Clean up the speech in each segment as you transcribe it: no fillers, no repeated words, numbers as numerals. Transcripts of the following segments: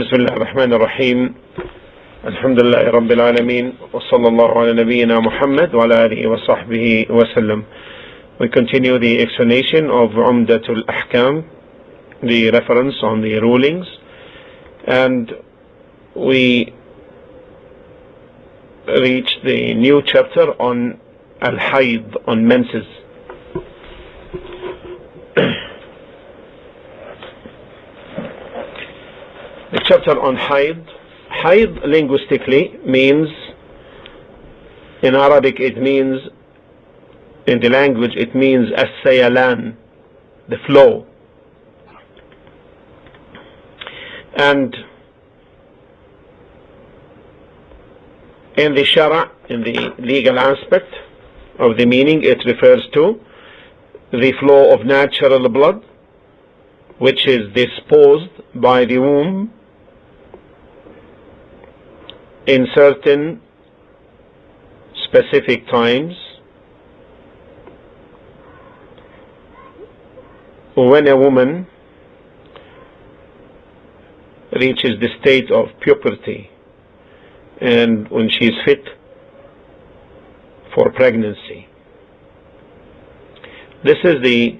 بسم الله الرحمن الرحيم الحمد لله رب العالمين وصلى الله على نبينا محمد وعلى آله وصحبه وسلم. We continue the explanation of Umdat Al-Ahkaam, the reference on the rulings, and we reach the new chapter on Al-Hayd, on menses. The chapter on Hayd. Hayd linguistically means, in Arabic it means, in the language it means as-sayalan, the flow. And in the shara, in the legal aspect of the meaning, it refers to the flow of natural blood which is disposed by the womb in certain specific times when a woman reaches the state of puberty and when she is fit for pregnancy. This is the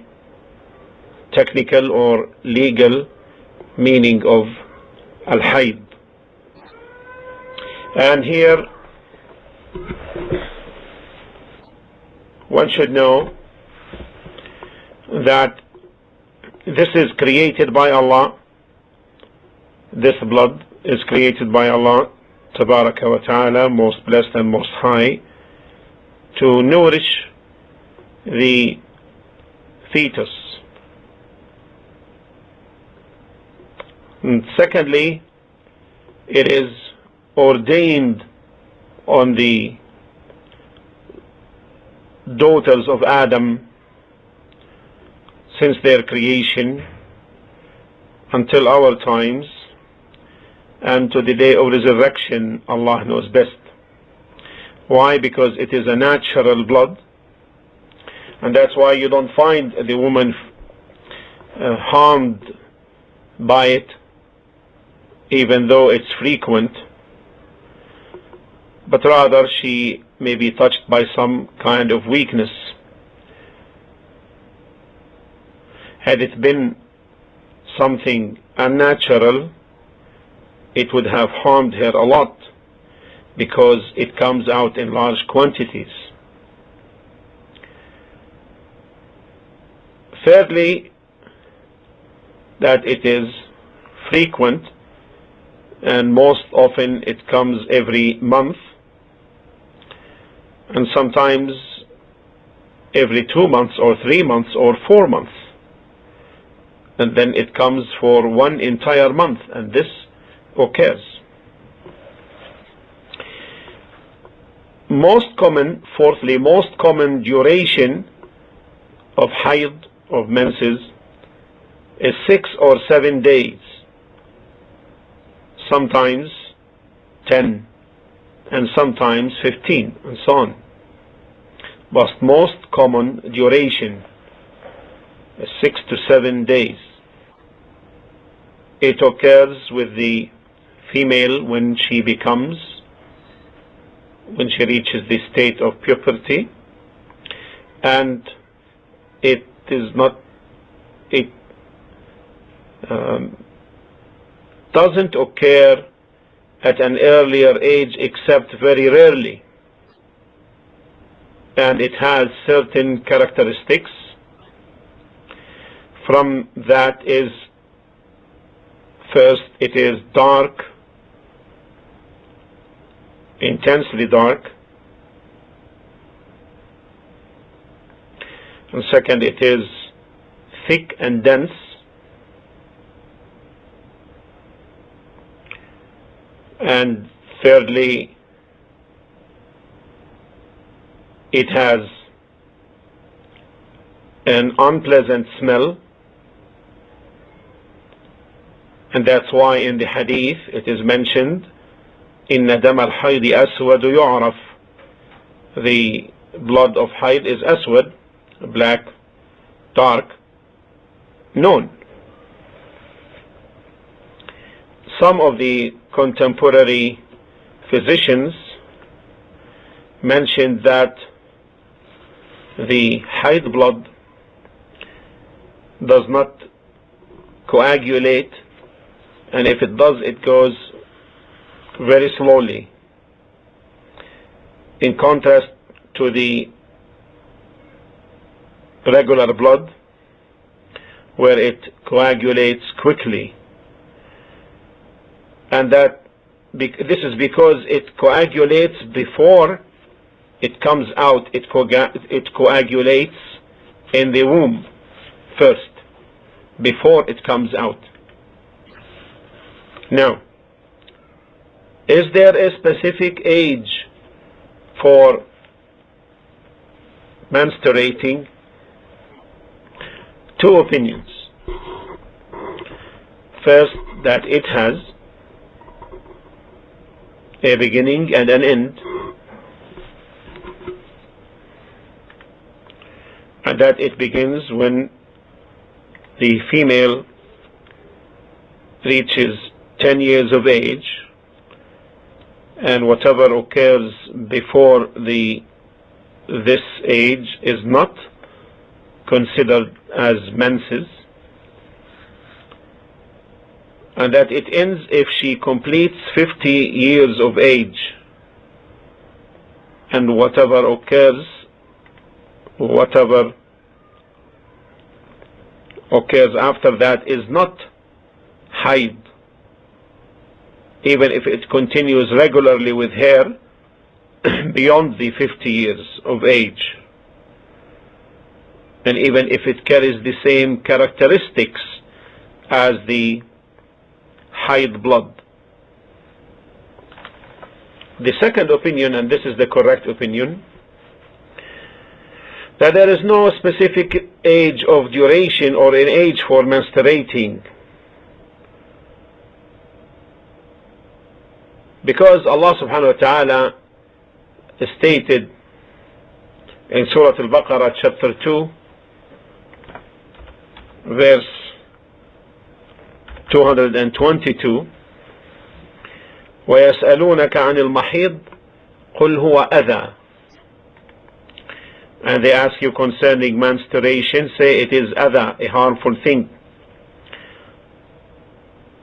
technical or legal meaning of Al-Hayd. And here one should know that this is created by Allah. This blood is created by Allah Tabaraka wa Ta'ala, most blessed and most high, to nourish the fetus. And secondly, it is ordained on the daughters of Adam since their creation until our times and to the day of resurrection. Allah knows best. Why? Because it is a natural blood, and that's why you don't find the woman harmed by it, even though it's frequent, but rather she may be touched by some kind of weakness. Had it been something unnatural, it would have harmed her a lot, because it comes out in large quantities. Thirdly, that it is frequent, and most often it comes every month, and sometimes every 2 months or 3 months or 4 months, and then it comes for one entire month, and this occurs. Fourthly, most common duration of Hayd, of menses, is 6 or 7 days, sometimes 10, and sometimes 15, and so on. But most common duration is 6 to 7 days. It occurs with the female when she reaches the state of puberty, and it doesn't occur at an earlier age except very rarely, and it has certain characteristics. From that is, first, it is dark, intensely dark, and second, it is thick and dense, and thirdly, it has an unpleasant smell, and that's why in the hadith it is mentioned, Inna dam al-hayd aswadu yu'raf, the blood of Hayd is aswad, black, dark, known. some of the contemporary physicians mentioned that the haid blood does not coagulate, and if it does, it goes very slowly, in contrast to the regular blood where it coagulates quickly. And that this is because it coagulates before it comes out. It coagulates in the womb first, before it comes out. Now, is there a specific age for menstruating? Two opinions. First, that it has a beginning and an end, and that it begins when the female reaches 10 years of age, and whatever occurs before this age is not considered as menses, and that it ends if she completes 50 years of age, and whatever occurs after that is not haid, even if it continues regularly with her beyond the 50 years of age, and even if it carries the same characteristics as the haid blood. The second opinion, and this is the correct opinion, that there is no specific age of duration or an age for menstruating, because Allah subhanahu wa ta'ala stated in Surah Al-Baqarah chapter 2 verse 222, وَيَسْأَلُونَكَ عَنِ الْمَحِيضِ قُلْ هُوَ أَذًى, and they ask you concerning menstruation, say it is adha, a harmful thing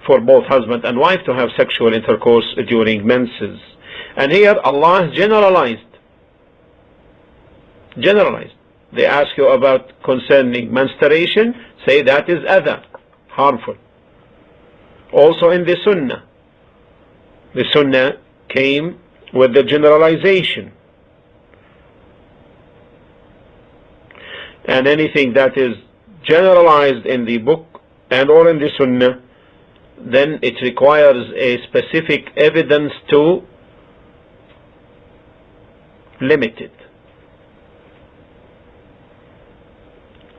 for both husband and wife to have sexual intercourse during menses. And here Allah generalized. They ask you about concerning menstruation, say that is adha, harmful. Also in the Sunnah came with the generalization. And anything that is generalized in the book and or in the Sunnah, then it requires a specific evidence to limit it.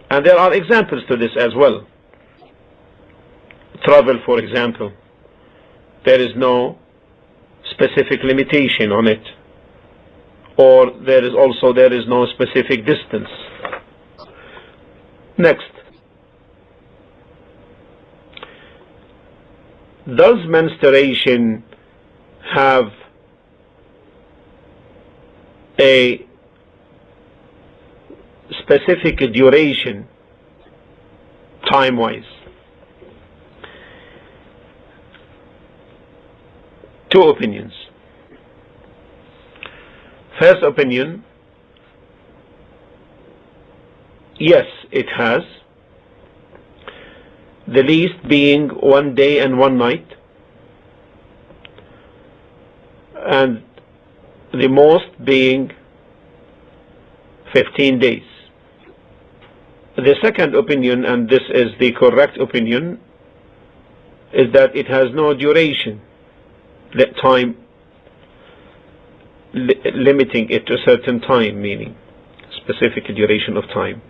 And there are examples to this as well. Travel, for example, there is no specific limitation on it, or there is no specific distance. Next, does menstruation have a specific duration time-wise? Two opinions. First opinion, yes, it has, the least being 1 day and 1 night, and the most being 15 days. The second opinion, and this is the correct opinion, is that it has no duration, time, limiting it to a certain time, meaning specific duration of time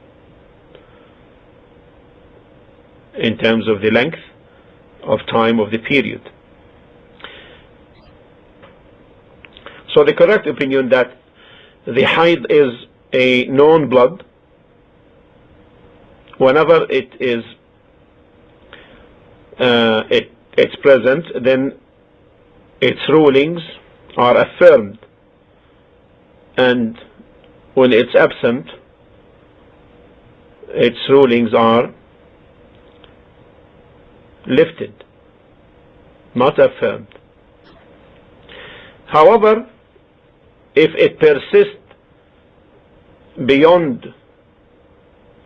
in terms of the length of time of the period. So the correct opinion that the haid is a known blood. Whenever it it's present, then its rulings are affirmed, and when it's absent, its rulings are lifted, not affirmed. However, if it persists beyond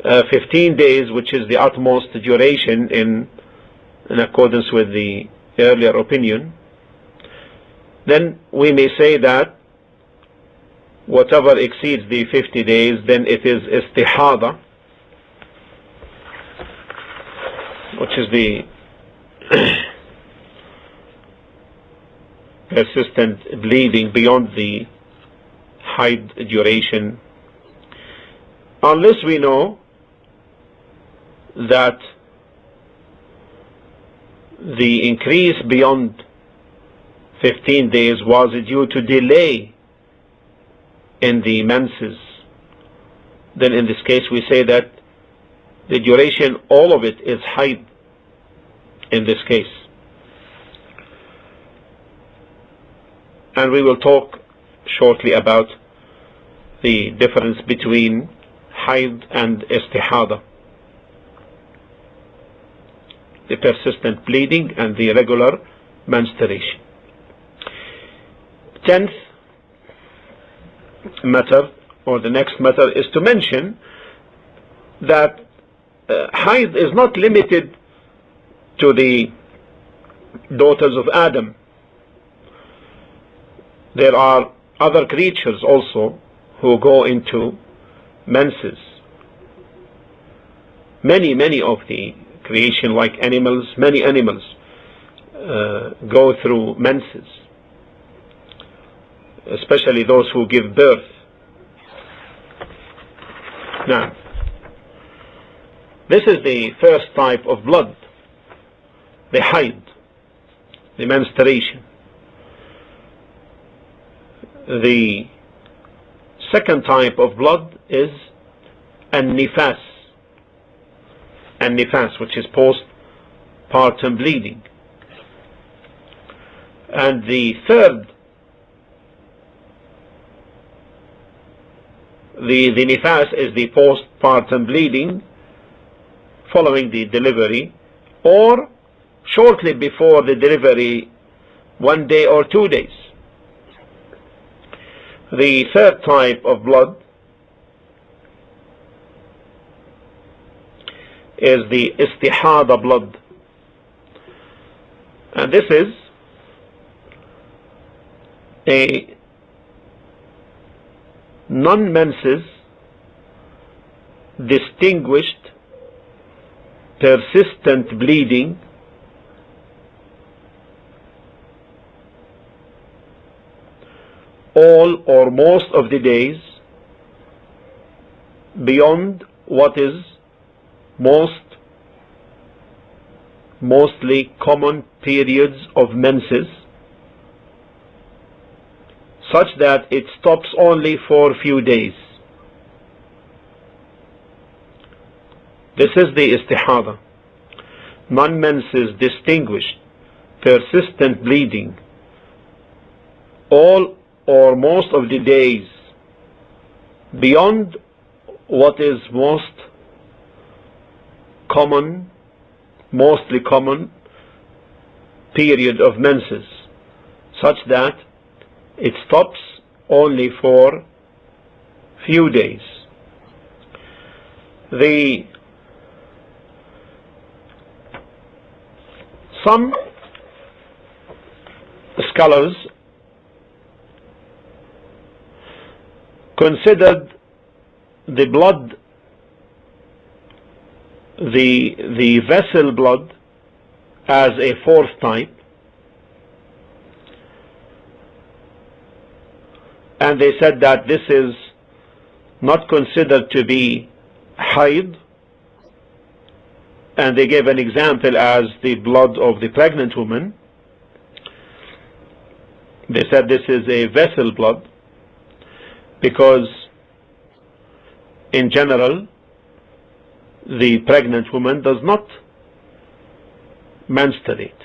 15 days, which is the utmost duration in accordance with the earlier opinion, then we may say that whatever exceeds the 50 days, then it is istihada, which is the persistent bleeding beyond the haid duration, unless we know that the increase beyond 15 days was due to delay in the menses. Then in this case we say that the duration, all of it, is haid in this case. And we will talk shortly about the difference between haid and istihada, the persistent bleeding and the regular menstruation. 10th matter, or the next matter, is to mention that haid is not limited to the daughters of Adam. There are other creatures also who go into menses. Many of the creation, like animals, many animals go through menses, especially those who give birth. Now, this is the first type of blood, the haid, the menstruation. The second type of blood is an-nifas, which is postpartum bleeding. And the third, the nifas, is the postpartum bleeding following the delivery or shortly before the delivery, 1 day or 2 days. The third type of blood is the istihada blood, and this is a non-menses, distinguished, persistent bleeding all or most of the days beyond what is mostly common periods of menses, such that it stops only for a few days. This is the istihada, non-menses, distinguished, persistent bleeding all or most of the days beyond what is mostly common period of menses, such that it stops only for few days. Some scholars considered the blood, the vessel blood, as a fourth type, and they said that this is not considered to be haid, and they gave an example as the blood of the pregnant woman. They said this is a vessel blood because in general the pregnant woman does not menstruate.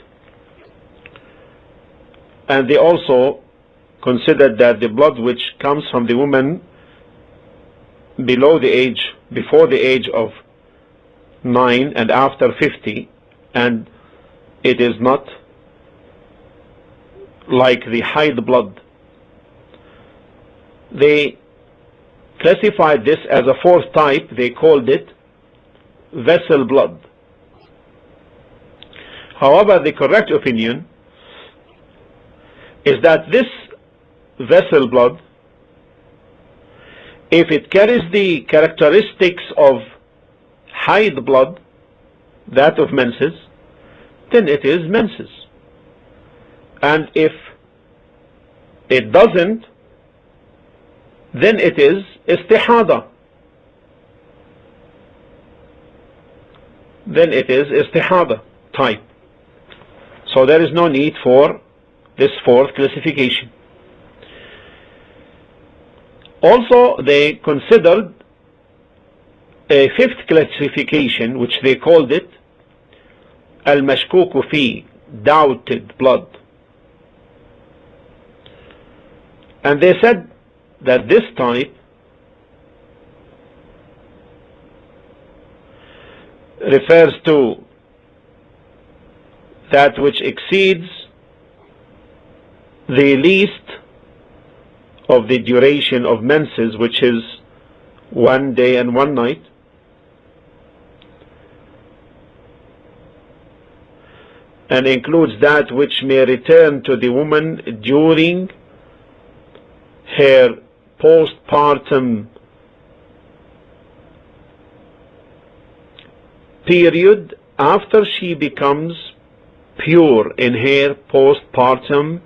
And they also considered that the blood which comes from the woman before the age of 9 and after 50, and it is not like the haid blood. They classified this as a fourth type. They called it vessel blood. However, the correct opinion is that this vessel blood, if it carries the characteristics of haid blood, that of menses, then it is menses. And if it doesn't, then it is istihada. Then it is istihada type. So there is no need for this fourth classification. Also, they considered a fifth classification, which they called it al-mashkuku fi, doubted blood. And they said that this type refers to that which exceeds the least of the duration of menses, which is 1 day and 1 night, and includes that which may return to the woman during her postpartum period, after she becomes pure in her postpartum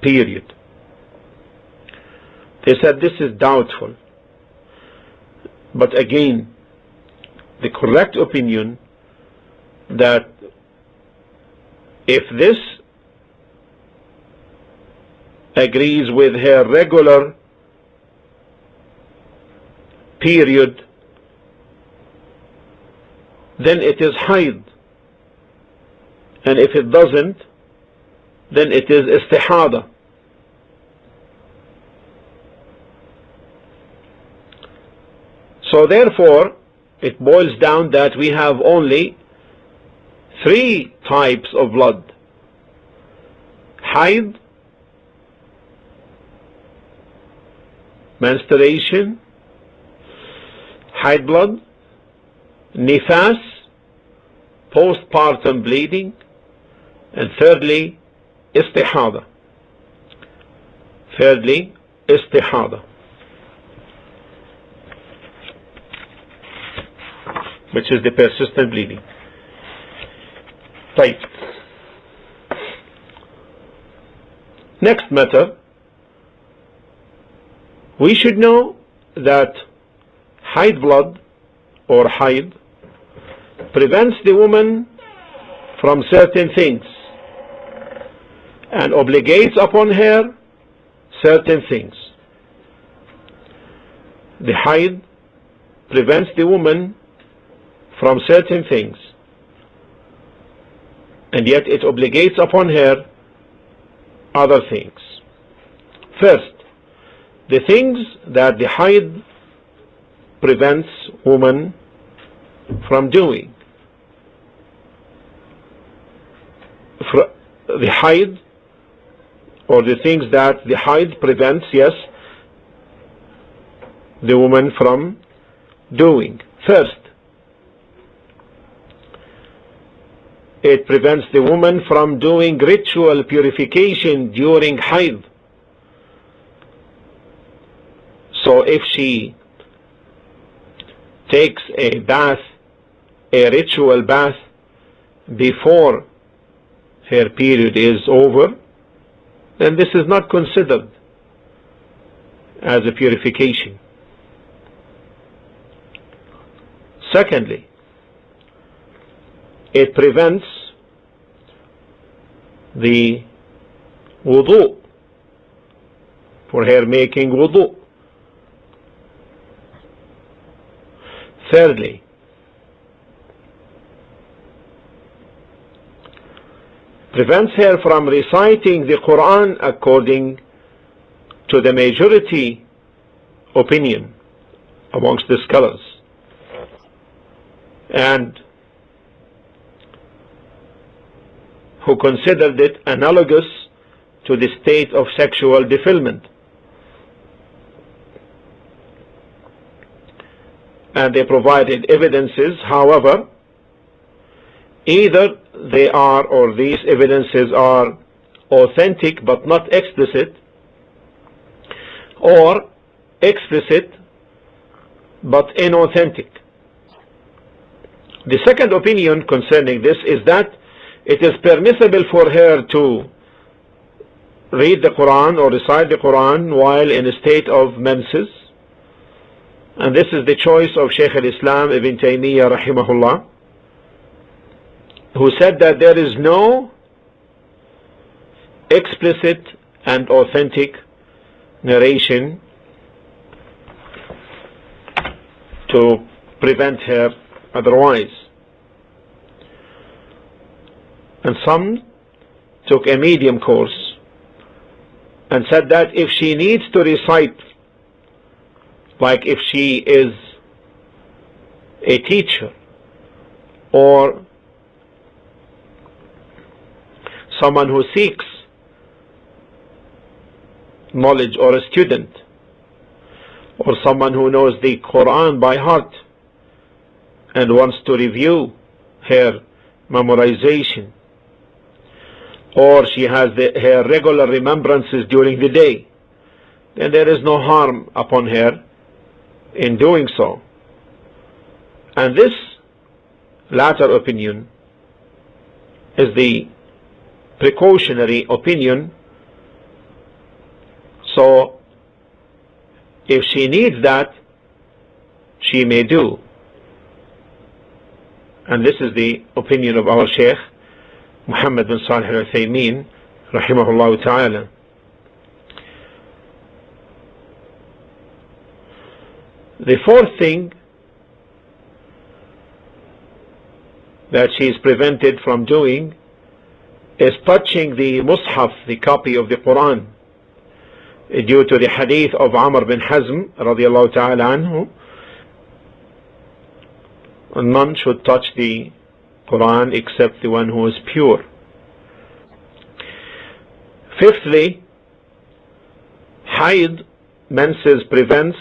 period. They said this is doubtful. But again, the correct opinion that if this agrees with her regular period, then it is haid. And if it doesn't, then it is istihada. So therefore, it boils down that we have only 3 types of blood: haid, menstruation, haid blood, nifas, postpartum bleeding, and thirdly, istihada. Which is the persistent bleeding. Right. Next matter, we should know that haid blood or haid prevents the woman from certain things and obligates upon her certain things. The haid prevents the woman from certain things, and yet it obligates upon her other things. First, the things that the haid prevents woman from doing. The haid, or the things that the haid prevents, yes, the woman from doing. First, it prevents the woman from doing ritual purification during haid. So if she takes a bath, a ritual bath, before her period is over, then this is not considered as a purification. Secondly, it prevents the wudu, for her making wudu. Thirdly, prevents her from reciting the Quran according to the majority opinion amongst the scholars, and who considered it analogous to the state of sexual defilement. And they provided evidences. However, either they are, or these evidences are authentic but not explicit, or explicit but inauthentic. The second opinion concerning this is that it is permissible for her to read the Quran or recite the Quran while in a state of menses, and this is the choice of Shaykh al-Islam Ibn Taymiyyah rahimahullah, who said that there is no explicit and authentic narration to prevent her otherwise. And some took a medium course and said that if she needs to recite, like if she is a teacher or someone who seeks knowledge, or a student, or someone who knows the Quran by heart and wants to review her memorization, or she has her regular remembrances during the day, then there is no harm upon her in doing so. And this latter opinion is the precautionary opinion. So if she needs that, she may do. And this is the opinion of our Shaykh Muhammad bin Salih al-Uthaymeen rahimahullah ta'ala. The fourth thing that she is prevented from doing is touching the Mus'haf, the copy of the Quran, due to the hadith of Amr bin Hazm radiallahu ta'ala anhu. None should touch the Quran except the one who is pure. Fifthly, haid, menses, prevents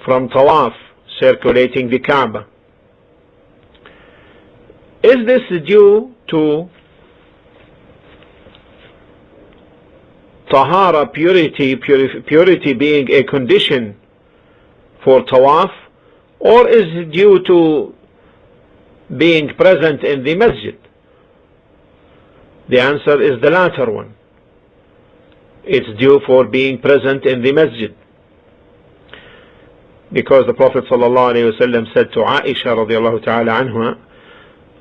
from tawaf, circulating the Kaaba. Is this due to tahara, purity being a condition for tawaf, or is it due to being present in the masjid? The answer is the latter one. It's due for being present in the masjid, because the Prophet ﷺ said to Aisha radiallahu ta'ala anha,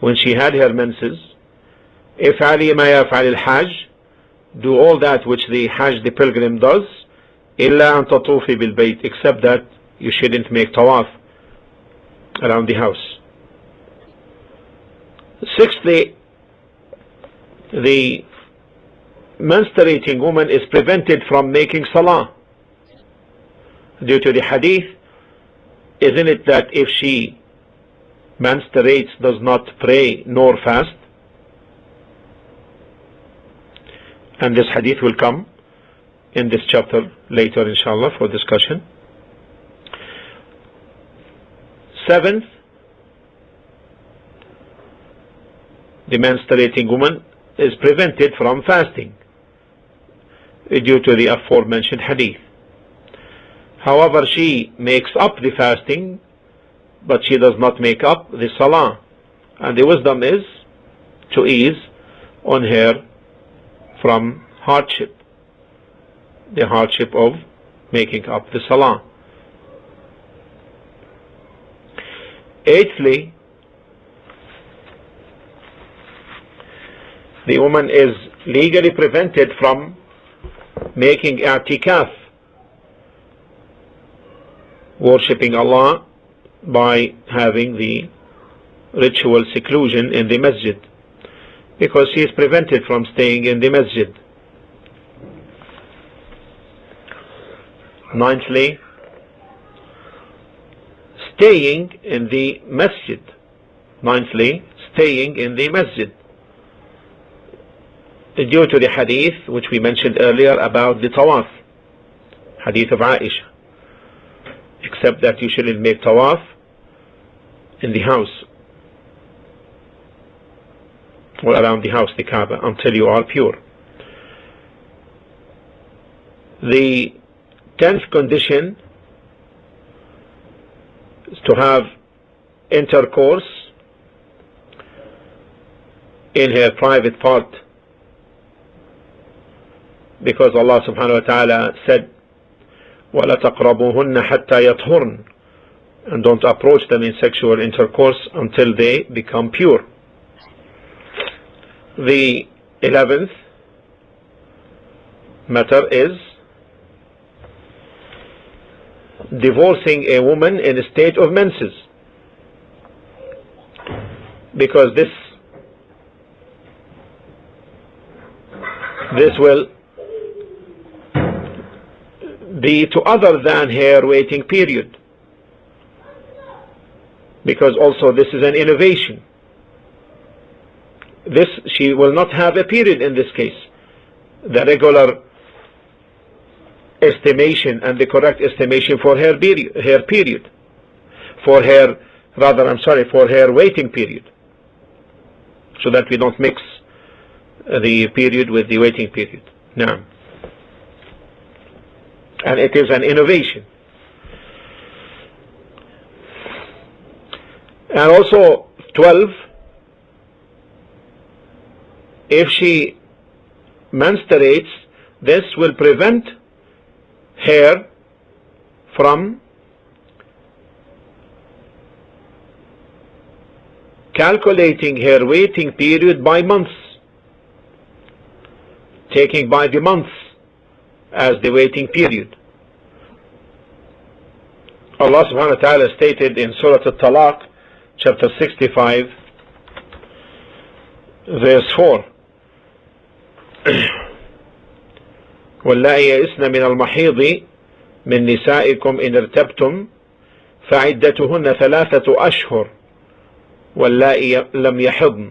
when she had her menses, "If'ali ma yaf'al al-hajj," do all that which the Hajj, the pilgrim, does, "illa an tatufi bil bayt," except that you shouldn't make tawaf around the house. Sixthly, the menstruating woman is prevented from making salah due to the hadith, isn't it, that if she menstruates, does not pray nor fast? And this hadith will come in this chapter later inshallah for discussion. Seventh, the menstruating woman is prevented from fasting due to the aforementioned hadith. However, she makes up the fasting, but she does not make up the salah, and the wisdom is to ease on her from hardship, the hardship of making up the salah. Eighthly, the woman is legally prevented from making i'tikaf, worshipping Allah by having the ritual seclusion in the masjid, because she is prevented from staying in the masjid. Ninthly, staying in the masjid. Ninthly, staying in the masjid. Due to the hadith which we mentioned earlier about the tawaf, hadith of Aisha, except that you shouldn't make tawaf in the house or around the house, the Kaaba, until you are pure. The 10th condition is to have intercourse in her private part, because Allah subhanahu wa ta'ala said, وَلَا تَقْرَبُوهُنَّ حَتَّى يَطْهُرْنَ, and don't approach them in sexual intercourse until they become pure. The 11th matter is divorcing a woman in a state of menses, because this will be to other than her waiting period, because also this is an innovation. She will not have a period in this case. The regular estimation and the correct estimation for her period, for her waiting period, so that we don't mix the period with the waiting period. Now, and it is an innovation. And also 12, if she menstruates, this will prevent her from calculating her waiting period by months, taking by the months as the waiting period. Allah subhanahu wa ta'ala stated in Surah Al-Talaq, chapter 65, verse 4, واللائي يئسن من المحيض من نسائكم إن ارتبتم فعدتهن 3 أشهر واللائي لم يحضن.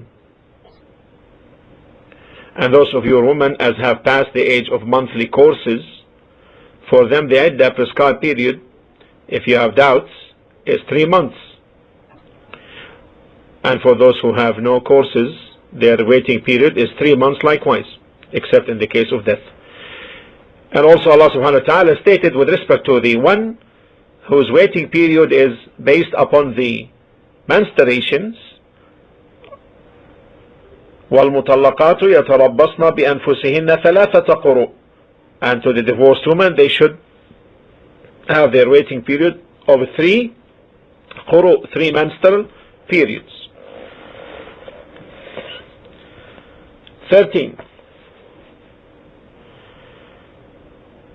And those of your women as have passed the age of monthly courses, for them the iddah prescribed period, if you have doubts, is 3 months. And for those who have no courses, their waiting period is 3 months likewise, except in the case of death. And also Allah subhanahu wa ta'ala stated with respect to the one whose waiting period is based upon the menstruations, وَالْمُطَلَّقَاتُ يَتَرَبَّصْنَ بِأَنفُسِهِنَّ 3 قُرُوء, and to the divorced woman they should have their waiting period of 3 quru, 3 menstrual periods. 13.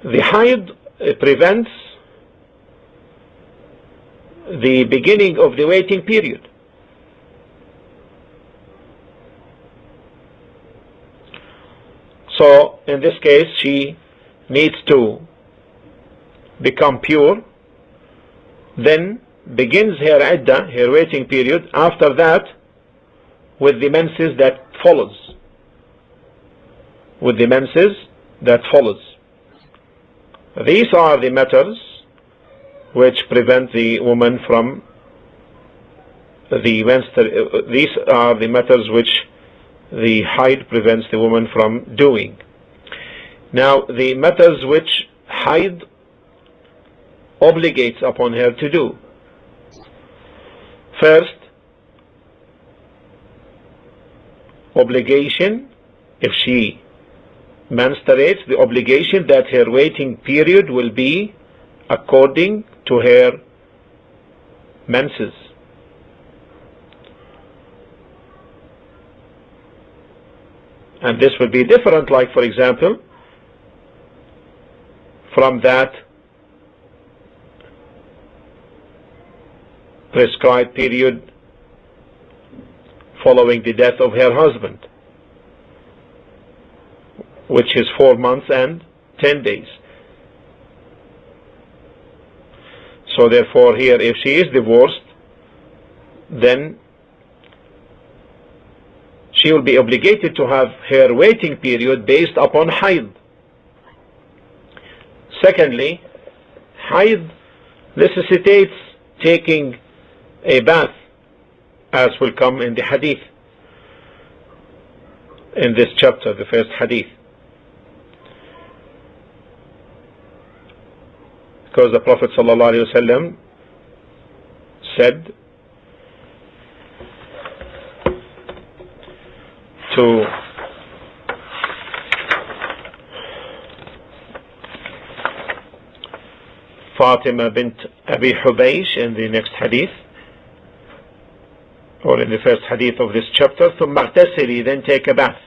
The haid prevents the beginning of the waiting period. So in this case she needs to become pure, then begins her iddah, her waiting period, after that with the menses that follows. With the menses that follows. These are the matters which prevent the woman from these are the matters which the haid prevents the woman from doing. Now, the matters which haid obligates upon her to do. First, obligation, if she menstruates, the obligation that her waiting period will be according to her menses. And this will be different, like for example, from that prescribed period following the death of her husband. which is 4 months and 10 days. So therefore here, if she is divorced, then she will be obligated to have her waiting period based upon haid. Secondly, haid necessitates taking a bath, as will come in the hadith, in this chapter, the first hadith. Because the Prophet ﷺ said to Fatima bint Abi Hubaysh in the next hadith, or in the first hadith of this chapter, ثُمَّ اغْتَسِلِي, then take a bath,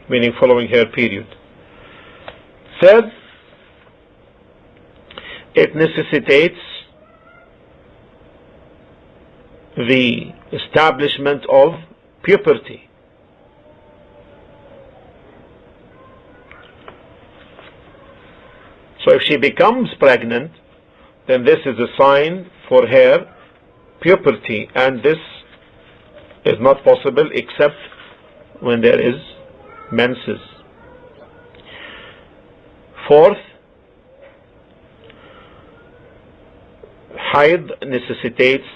meaning following her period. Third, it necessitates the establishment of puberty. So if she becomes pregnant, then this is a sign for her puberty, and this is not possible except when there is menses. Fourth, haid necessitates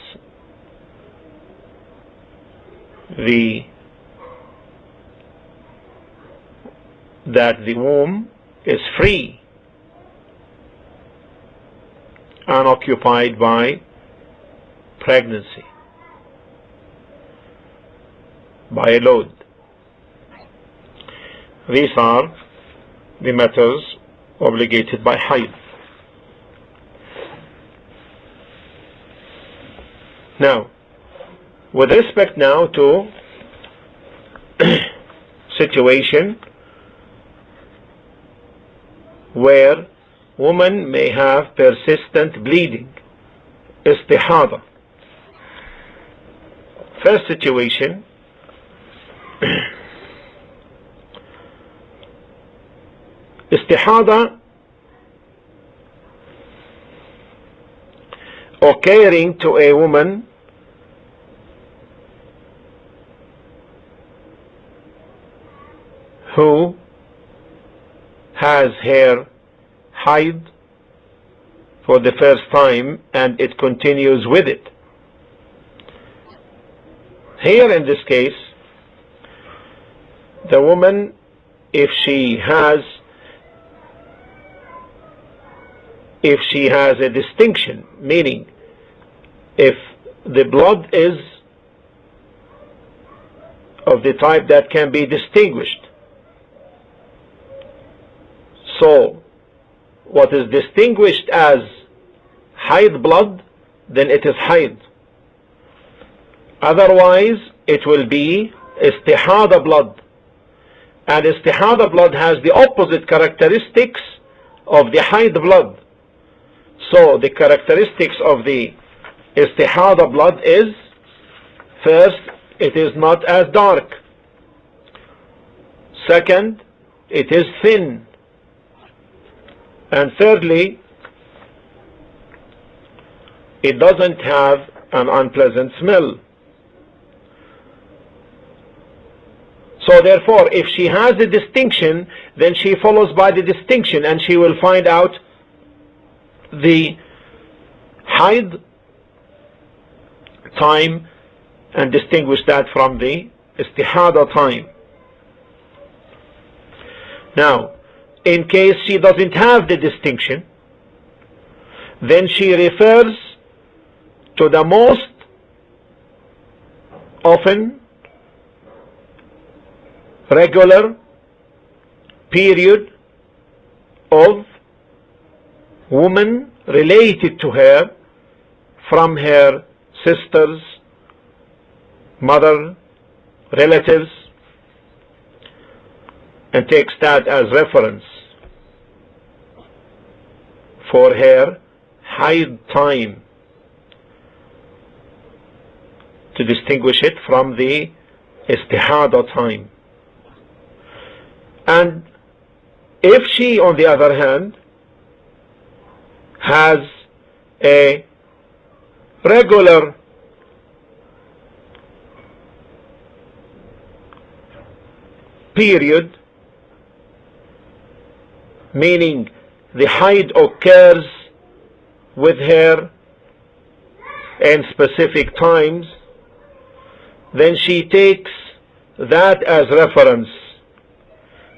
that the womb is free, unoccupied by pregnancy, by a load. These are the matters obligated by haid. Now, with respect now to situation where woman may have persistent bleeding, istihada. First situation, istihada occurring to a woman who has her haid for the first time and it continues with it. Here in this case, the woman, if she has a distinction, meaning if the blood is of the type that can be distinguished, so what is distinguished as haid blood, then it is haid. Otherwise it will be istihada blood, and istihada blood has the opposite characteristics of the haid blood. So the characteristics of the istihada blood is, first, it is not as dark. Second, it is thin. And thirdly, it doesn't have an unpleasant smell. So therefore, if she has a distinction, then she follows by the distinction, and she will find out the haid time and distinguish that from the istihada time. Now, in case she doesn't have the distinction, then she refers to the most often regular period of woman related to her from her sisters, mother, relatives, and takes that as reference for her haid time to distinguish it from the istihada time. And if she, on the other hand, has a regular period, meaning the haid occurs with her in specific times, then she takes that as reference,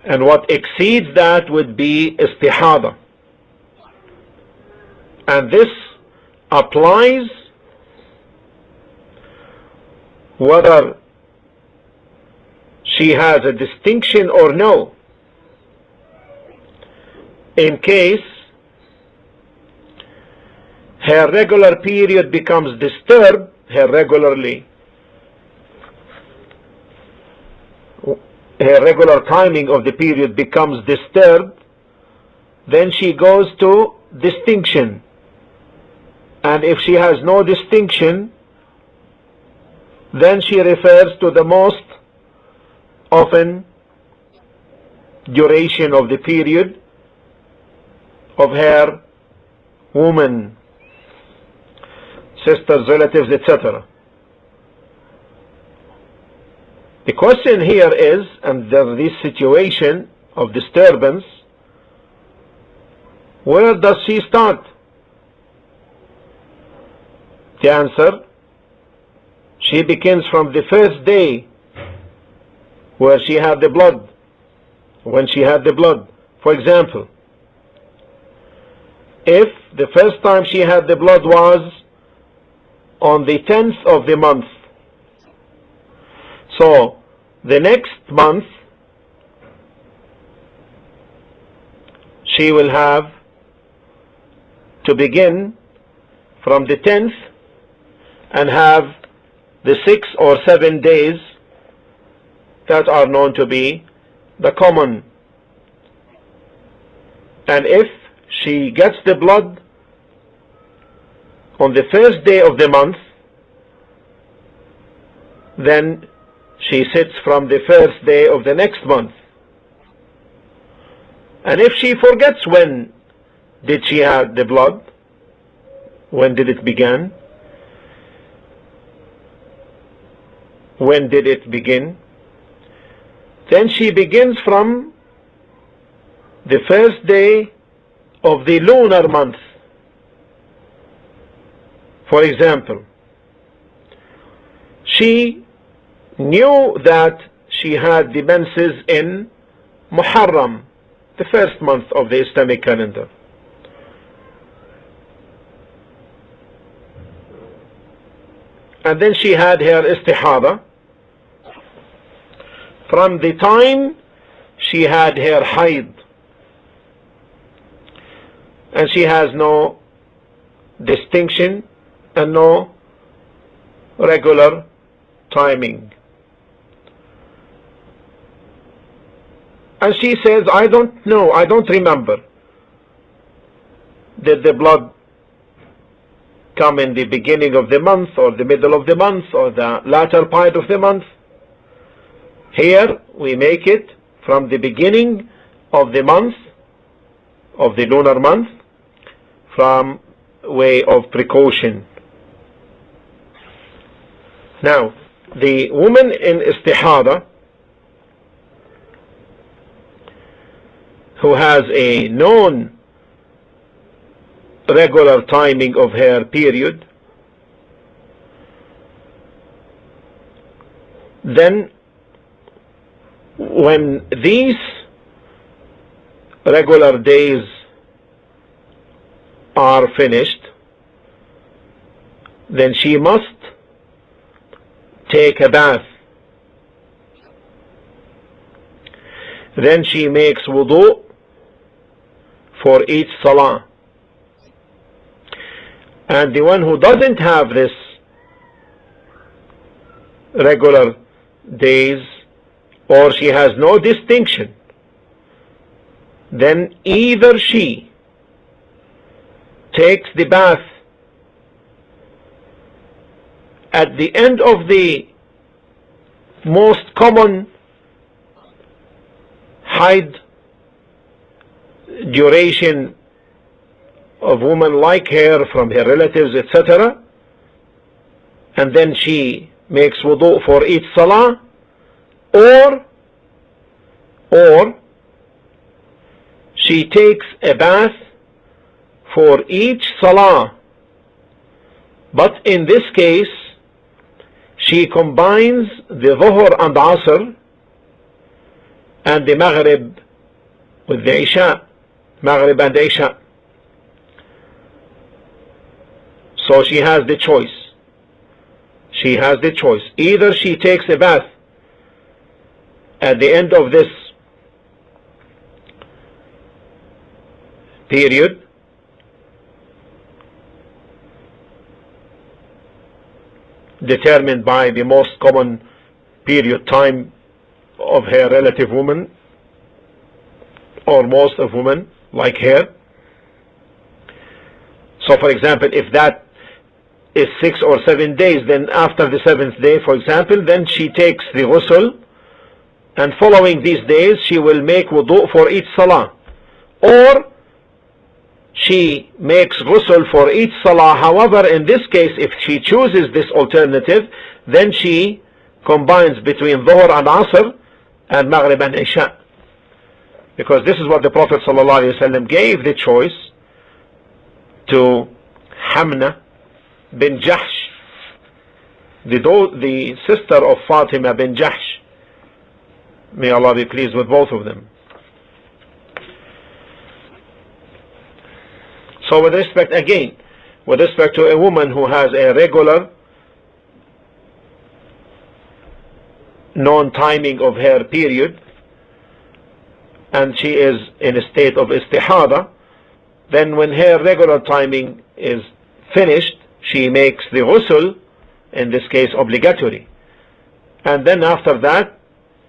and what exceeds that would be istihada. And this applies whether she has a distinction or no. In case her regular period becomes disturbed, her regular timing of the period becomes disturbed, then she goes to distinction. And if she has no distinction, then she refers to the most often duration of the period of her woman, sisters, relatives, etc. The question here is, under this situation of disturbance, where does she start? The answer, she begins from the first day where she had the blood, when she had the blood. For example, if the first time she had the blood was on the 10th of the month, so the next month she will have to begin from the 10th and have the 6 or 7 days that are known to be the common. And if she gets the blood on the first day of the month, then she sits from the first day of the next month. And if she forgets when did she have the blood, when did it begin, when did it begin, then she begins from the first day of the lunar month. For example, she knew that she had the menses in Muharram, the first month of the Islamic calendar. And then she had her istihada from the time she had her haid, and she has no distinction and no regular timing. And she says, I don't know, I don't remember. Did the blood come in the beginning of the month or the middle of the month or the latter part of the month? Here we make it from the beginning of the month, of the lunar month, from way of precaution. Now, the woman in istihada who has a known regular timing of her period, then when these regular days are finished, then she must take a bath. Then she makes wudu for each salah. And the one who doesn't have this regular days, or she has no distinction, then either she takes the bath at the end of the most common hide duration of woman like her from her relatives, etc., and then she makes wudu for each salah, or she takes a bath for each salah, but in this case she combines the Dhuhr and Asr and the Maghrib with the Isha, Maghrib and Isha. So she has the choice. She has the choice. Either she takes a bath at the end of this period, determined by the most common period time of her relative woman, or most of women like her. So for example, if that is 6 or 7 days, then after the 7th day, for example, then she takes the ghusl, and following these days she will make wudu for each salah, or she makes ghusl for each salah. However, in this case, if she chooses this alternative, then she combines between Dhuhr and Asr and Maghrib and Isha, because this is what the Prophet ﷺ gave the choice to Hamna bin Jahsh, the sister of Fatima bin Jahsh. May Allah be pleased with both of them. So with respect to a woman who has a regular known timing of her period, and she is in a state of istihada, then when her regular timing is finished, she makes the ghusl, in this case obligatory, and then after that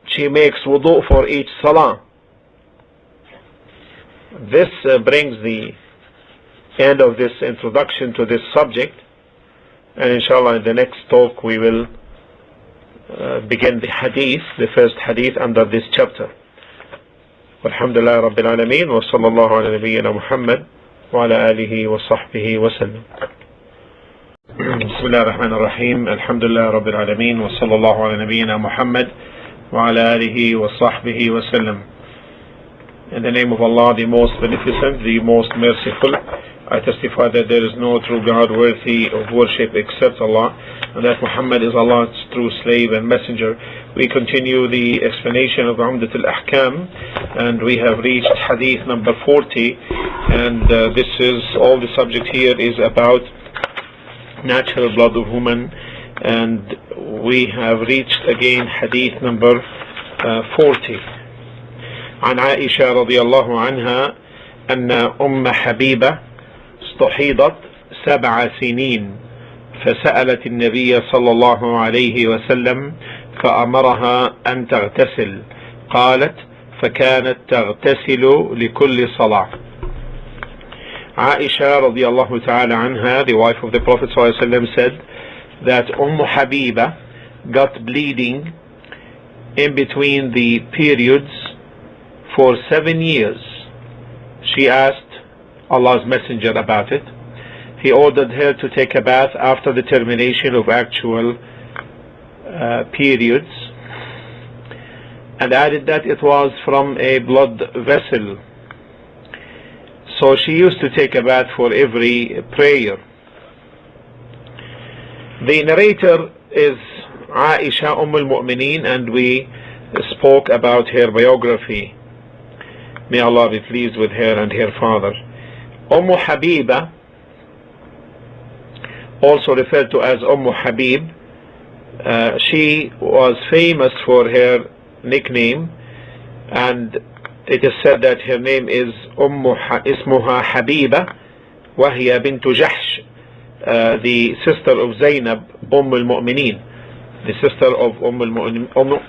she makes wudu for each salah. This brings the end of this introduction to this subject, and inshallah in the next talk we will begin the hadith, the first hadith under this chapter. Alhamdulillah Rabbil Alameen, wa sallallahu ala nabiyyina Muhammad wa ala alihi wa sahbihi wa sallam. Bismillah ar-Rahman ar-Rahim. Alhamdulillah Rabbil Alameen, wa sallallahu ala nabiyyina Muhammad wa ala alihi wa sahbihi wa sallam. In the name of Allah, the most beneficent, the most merciful, I testify that there is no true God worthy of worship except Allah, and that Muhammad is Allah's true slave and messenger. We continue the explanation of Umdat Al-Ahkaam, and we have reached hadith number 40, and this is all the subject here is about natural blood of woman, and we have reached again hadith number 40. عن عائشة رضي الله عنها أن أم حبيبة استحيضت 7 سنين فسألت النبي صلى الله عليه وسلم فأمرها أن تغتسل، قالت فكانت تغتسل لكل صلاة. Aisha رضي الله تعالى عنها, the wife of the Prophet صلى الله عليه وسلم, said that Habiba got bleeding in between the periods for 7 years. She asked Allah's Messenger about it. He ordered her to take a bath after the termination of actual periods, and added that it was from a blood vessel. So she used to take a bath for every prayer. The narrator is Aisha al-Mu'mineen, and we spoke about her biography. May Allah be pleased with her and her father. Habiba, also referred to as Habib, she was famous for her nickname, and it is said that her name is Ismuha Habiba وهي بنت جحش, the sister of Zainab al-Mu'mineen, the sister of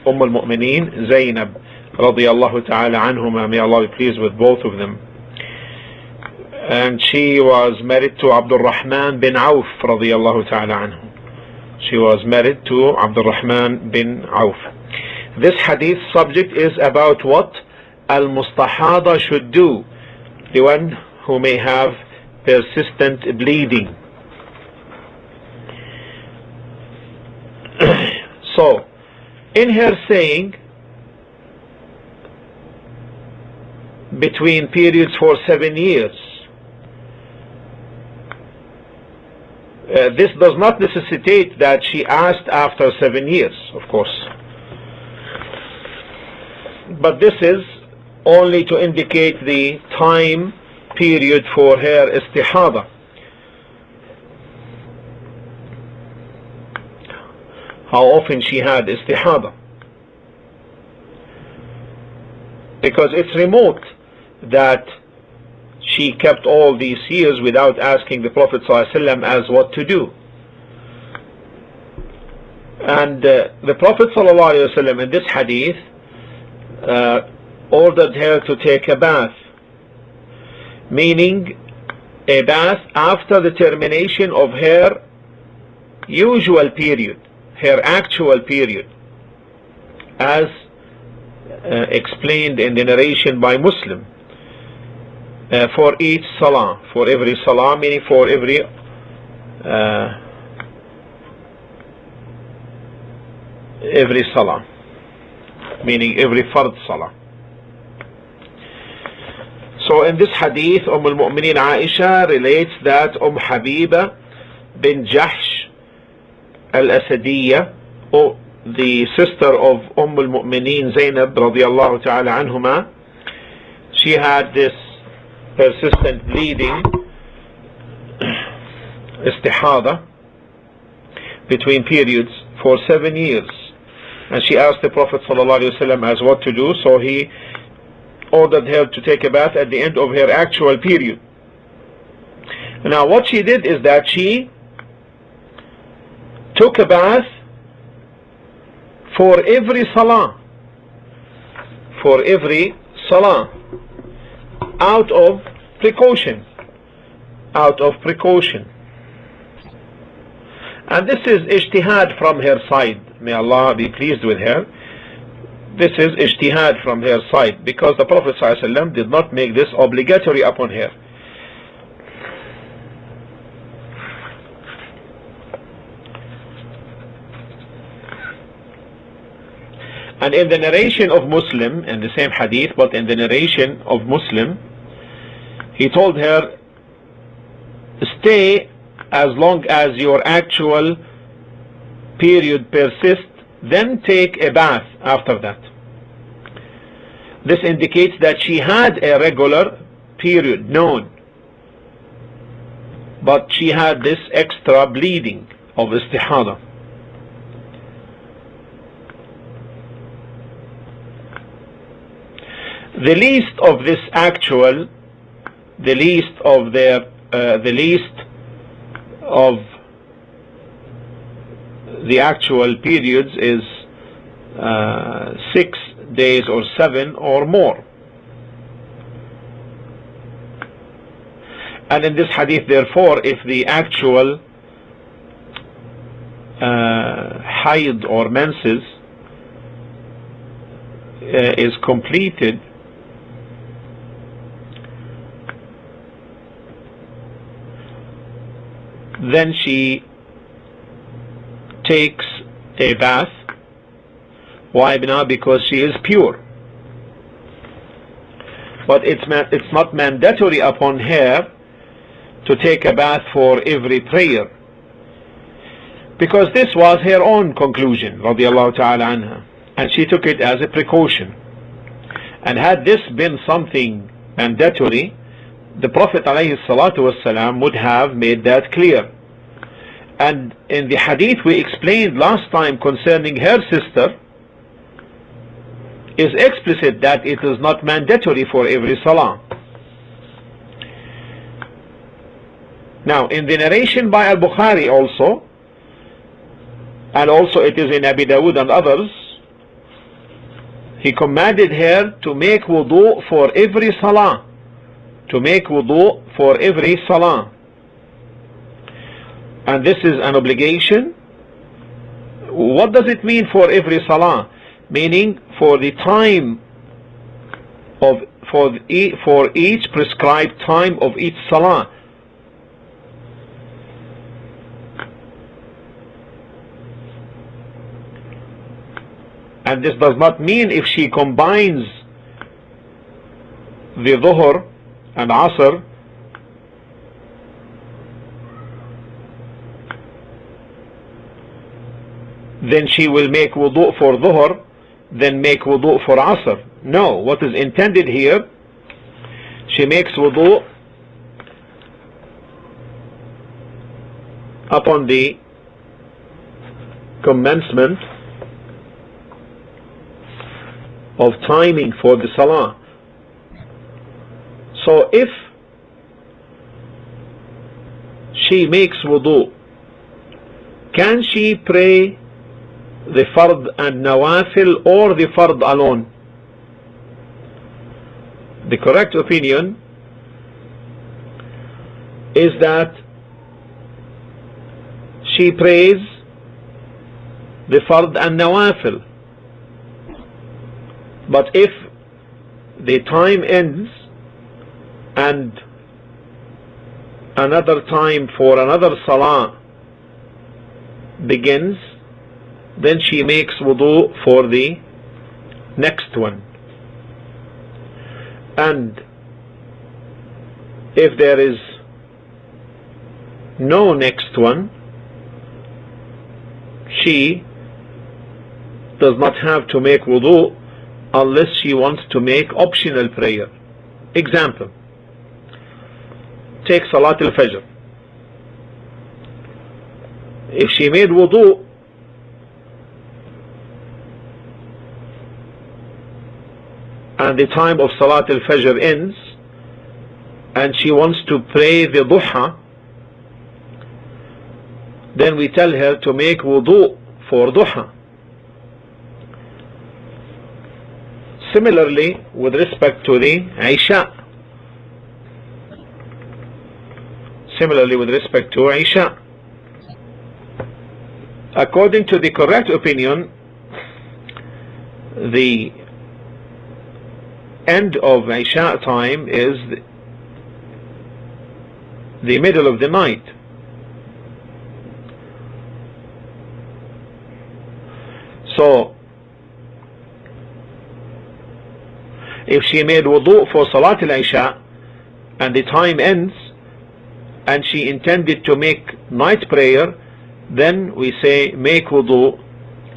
al-Mu'mineen Zainab radiyallahu ta'ala anhuma. May Allah be pleased with both of them. And she was married to Abdul Rahman bin Auf radiyallahu ta'ala anhu. She was married to Abdul Rahman bin Auf. This hadith subject is about what? al-mustahada should do, the one who may have persistent bleeding. So, in her saying between periods for 7 years, this does not necessitate that she asked after 7 years, of course. But this is only to indicate the time period for her istihada. How often she had istihada. Because it's remote that she kept all these years without asking the Prophet ﷺ as what to do. And the Prophet ﷺ in this hadith ordered her to take a bath, meaning a bath after the termination of her usual period, her actual period, as explained in the narration by Muslim, for each salah, for every salah, meaning for every salah, meaning every fard salah. So in this hadith, al-Mu'mineen Aisha relates that Habiba bin Jahsh al-Asadiyya, the sister of al-Mu'mineen Zainab radiyallahu ta'ala anhuma, she had this persistent bleeding, istihada, between periods for 7 years. And she asked the Prophet ﷺ as what to do, so he ordered her to take a bath at the end of her actual period. Now what she did is that she took a bath for every salah, out of precaution. And this is ijtihad from her side. May Allah be pleased with her. This is ijtihad from her side, because the Prophet ﷺ did not make this obligatory upon her. And in the narration of Muslim, in the same hadith, but in the narration of Muslim, he told her, stay as long as your actual period persists, then take a bath after that. This indicates that she had a regular period known, but she had this extra bleeding of istihada. The least of this actual, the least of the actual periods is 6 days or 7 or more. And in this hadith, therefore, if the actual hayd or menses is completed, then she takes a bath. Why now? Because she is pure. But it's not mandatory upon her to take a bath for every prayer, because this was her own conclusion, radiyallahu ta'ala anha, and she took it as a precaution. And had this been something mandatory, the Prophet ﷺ would have made that clear. And in the hadith we explained last time concerning her sister, is explicit that it is not mandatory for every salah. Now in the narration by Al-Bukhari also, and also it is in Abi Dawud and others, he commanded her to make wudu for every salah. To make wudu for every salah. And this is an obligation. What does it mean for every salah? Meaning for the time for each prescribed time of each salah. And this does not mean if she combines the dhuhr and asr, then she will make wudu for dhuhr, then make wudu for asr. No, what is intended here, she makes wudu upon the commencement of timing for the salah. So if she makes wudu, can she pray the fard and nawafil or the fard alone? The correct opinion is that she prays the fard and nawafil. But if the time ends and another time for another salah begins, then she makes wudu for the next one. And if there is no next one, she does not have to make wudu unless she wants to make optional prayer. Example, take Salat al-Fajr. If she made wudu and the time of Salat al-Fajr ends and she wants to pray the duha, then we tell her to make wudu for duha. Similarly, with respect to the Isha. According to the correct opinion, the end of Isha time is the middle of the night. So if she made wudu for Salat al-Isha and the time ends and she intended to make night prayer, then we say make wudu,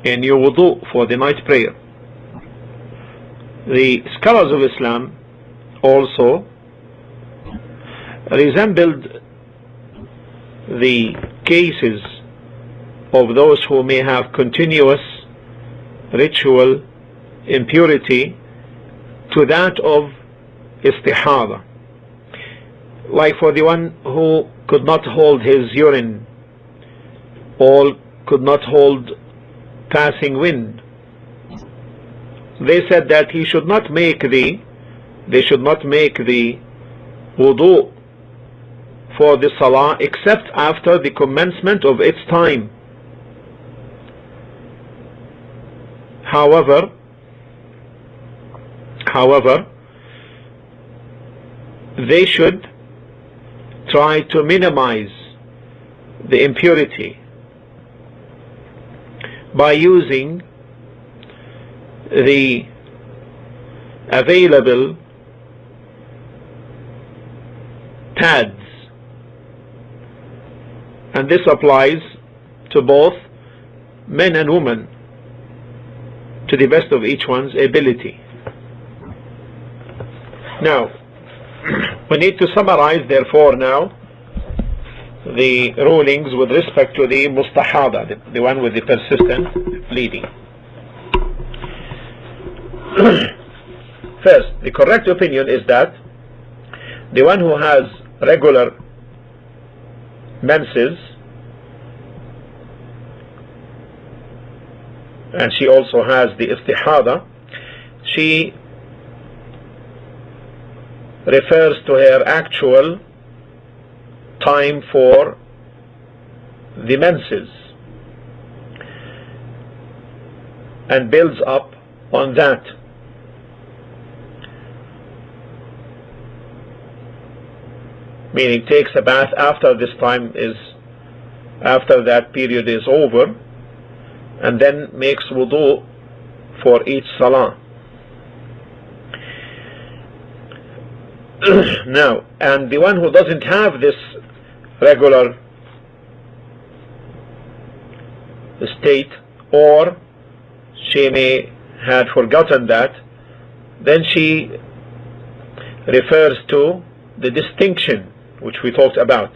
a new wudu for the night prayer. The scholars of Islam also resembled the cases of those who may have continuous ritual impurity to that of istihada. Like for the one who could not hold his urine or could not hold passing wind, they said that they should not make the wudu for the salah except after the commencement of its time. However, they should try to minimize the impurity by using the available pads, and this applies to both men and women to the best of each one's ability. Now, we need to summarize therefore now the rulings with respect to the mustahada, the one with the persistent bleeding. First, the correct opinion is that the one who has regular menses and she also has the istihada, she refers to her actual time for the menses and builds up on that. meaning takes a bath after that period is over, and then makes wudu for each salah. Now, and the one who doesn't have this regular state, or she may had forgotten that, then she refers to the distinction which we talked about.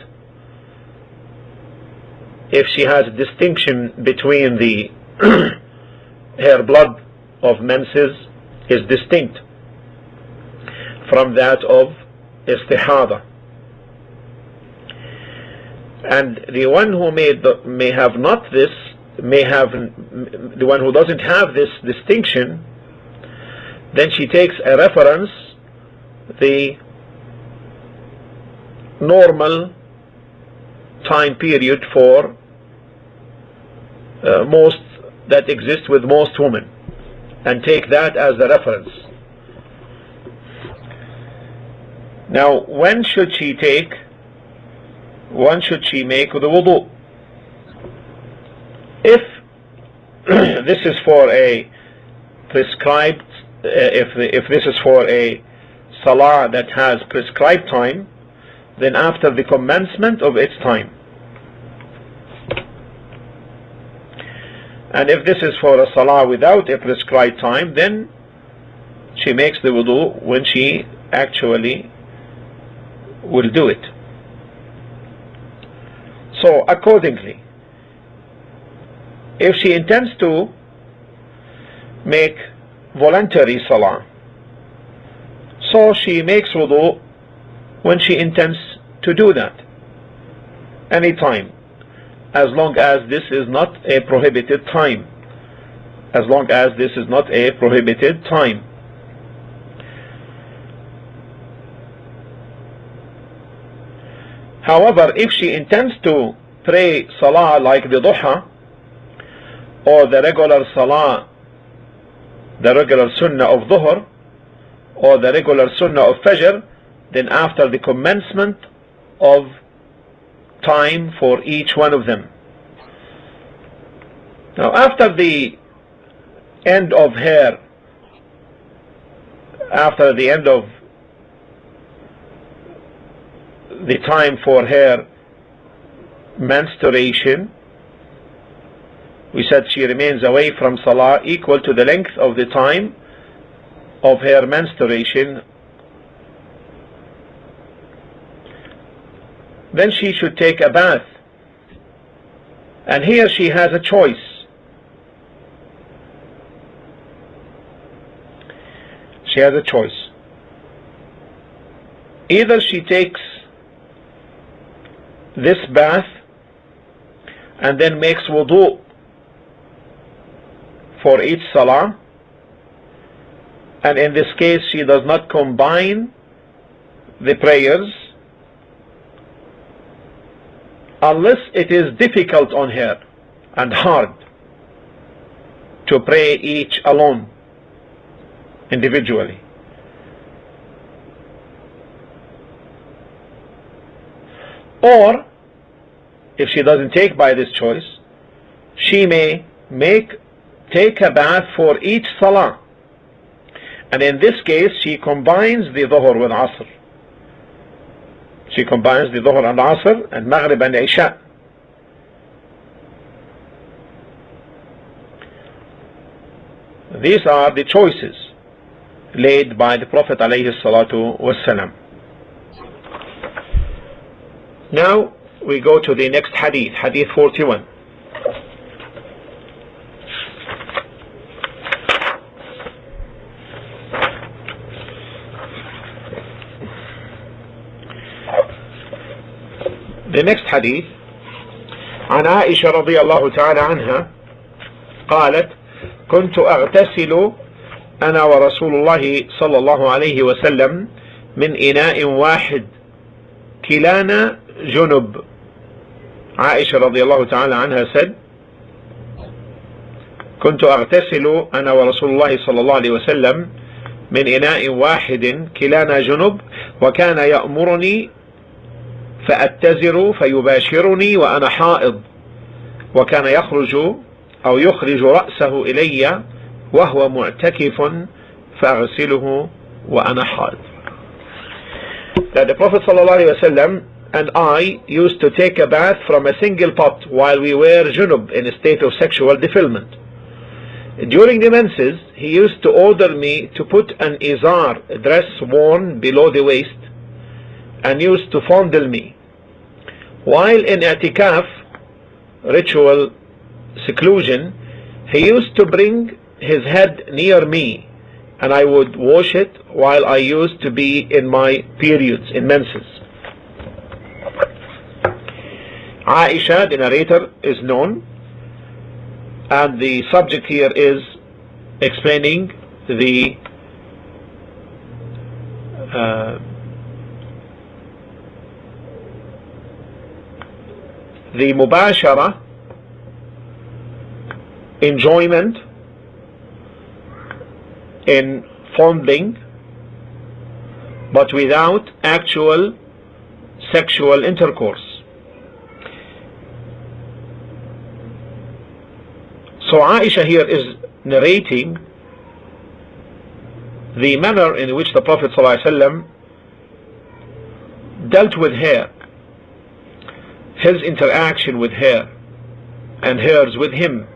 If she has a distinction between the her blood of menses is distinct from that of istihada, and the one who may have not this, the one who doesn't have this distinction, then she takes a reference, the normal time period for most that exists with most women, and take that as the reference. Now, when should she make the wudu? If this is for a prescribed, if this is for a salah that has prescribed time, then after the commencement of its time. And if this is for a salah without a prescribed time, then she makes the wudu when she actually will do it. So accordingly, if she intends to make voluntary salah, so she makes wudu when she intends to do that, any time, as long as this is not a prohibited time. As long as this is not a prohibited time. However, if she intends to pray salah like the duha, or the regular salah, the regular sunnah of dhuhr, or the regular sunnah of fajr, then after the commencement of time for each one of them. Now, after the end of the time for her menstruation, we said she remains away from salah equal to the length of the time of her menstruation. Then she should take a bath, and here she has a choice. She has a choice. Either she takes this bath and then makes wudu for each salah, and in this case she does not combine the prayers unless it is difficult on her and hard to pray each alone individually. Or if she doesn't take by this choice, she may take a bath for each salah, and in this case she combines the dhuhr with asr. She combines the dhuhr and asr and maghrib and isha. These are the choices laid by the Prophet alayhi salatu wassalam. Now we go to the next hadith, hadith 41. The next hadith عن عائشة رضي الله تعالى عنها قالت كنت أغتسل أنا ورسول الله صلى الله عليه وسلم من إناء واحد كلانا جنب. عائشة رضي الله تعالى عنها said, كنت أغتسل أنا ورسول الله صلى الله عليه وسلم من إناء واحد كلانا جنب وكان يأمرني فأتزر فيباشرني وأنا حائض وكان يخرج رأسه إلي وهو معتكف فأغسله وأنا حائض. That the Prophet ﷺ and I used to take a bath from a single pot while we were junub, in a state of sexual defilement. During the menses, he used to order me to put an izar, a dress worn below the waist, and used to fondle me. While in i'tikaf, ritual seclusion, he used to bring his head near me, and I would wash it while I used to be in my periods, in menses. Aisha, the narrator, is known, and the subject here is explaining the mubashara, enjoyment in fondling, but without actual sexual intercourse. So Aisha here is narrating the manner in which the Prophet ﷺ dealt with her, his interaction with her and hers with him,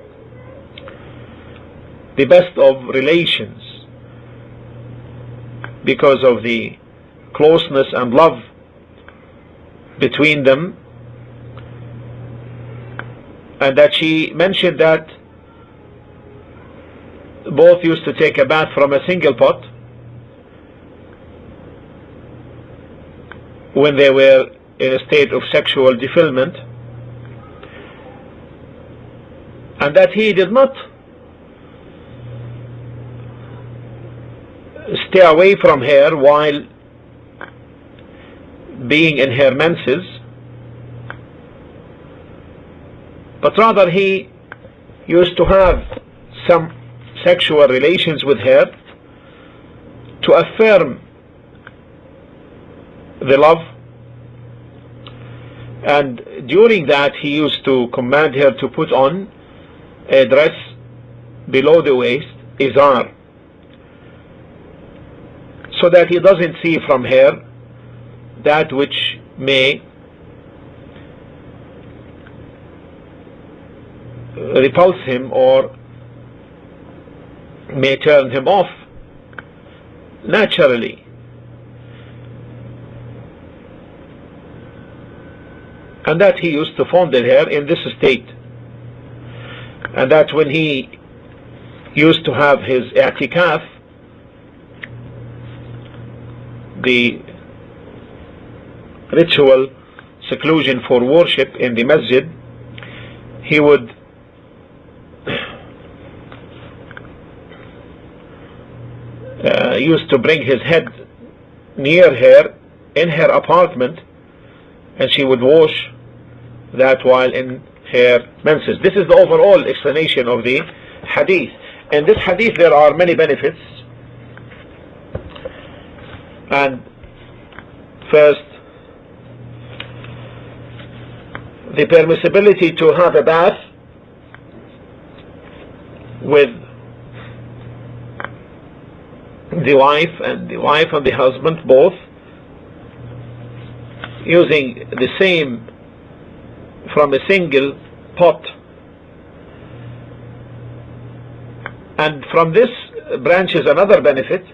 the best of relations, because of the closeness and love between them, and that she mentioned that both used to take a bath from a single pot when they were in a state of sexual defilement, and that he did not stay away from her while being in her menses, but rather he used to have some sexual relations with her to affirm the love, and during that he used to command her to put on a dress below the waist, izar, so that he doesn't see from her that which may repulse him or may turn him off naturally. And that he used to fondle her in this state, and that when he used to have his i'tikaf, the ritual seclusion for worship in the masjid, he would used to bring his head near her in her apartment, and she would wash that while in her menses. This is the overall explanation of the hadith. In this hadith there are many benefits, and first, the permissibility to have a bath with the wife and the husband both using the same from a single pot. And from this branches another benefit,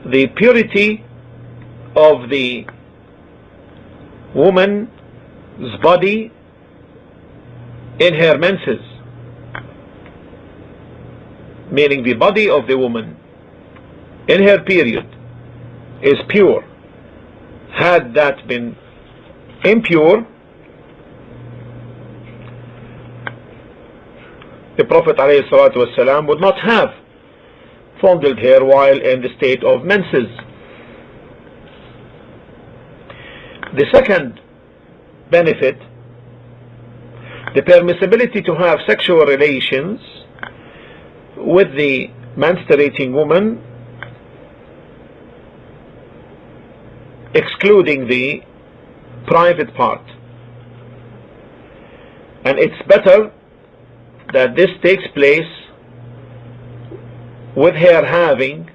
the purity of the woman's body in her menses, meaning the body of the woman in her period is pure. Had that been impure, the Prophet ﷺ would not have fondled her while in the state of menses. The second benefit, the permissibility to have sexual relations with the menstruating woman, excluding the private part, and it's better that this takes place with her having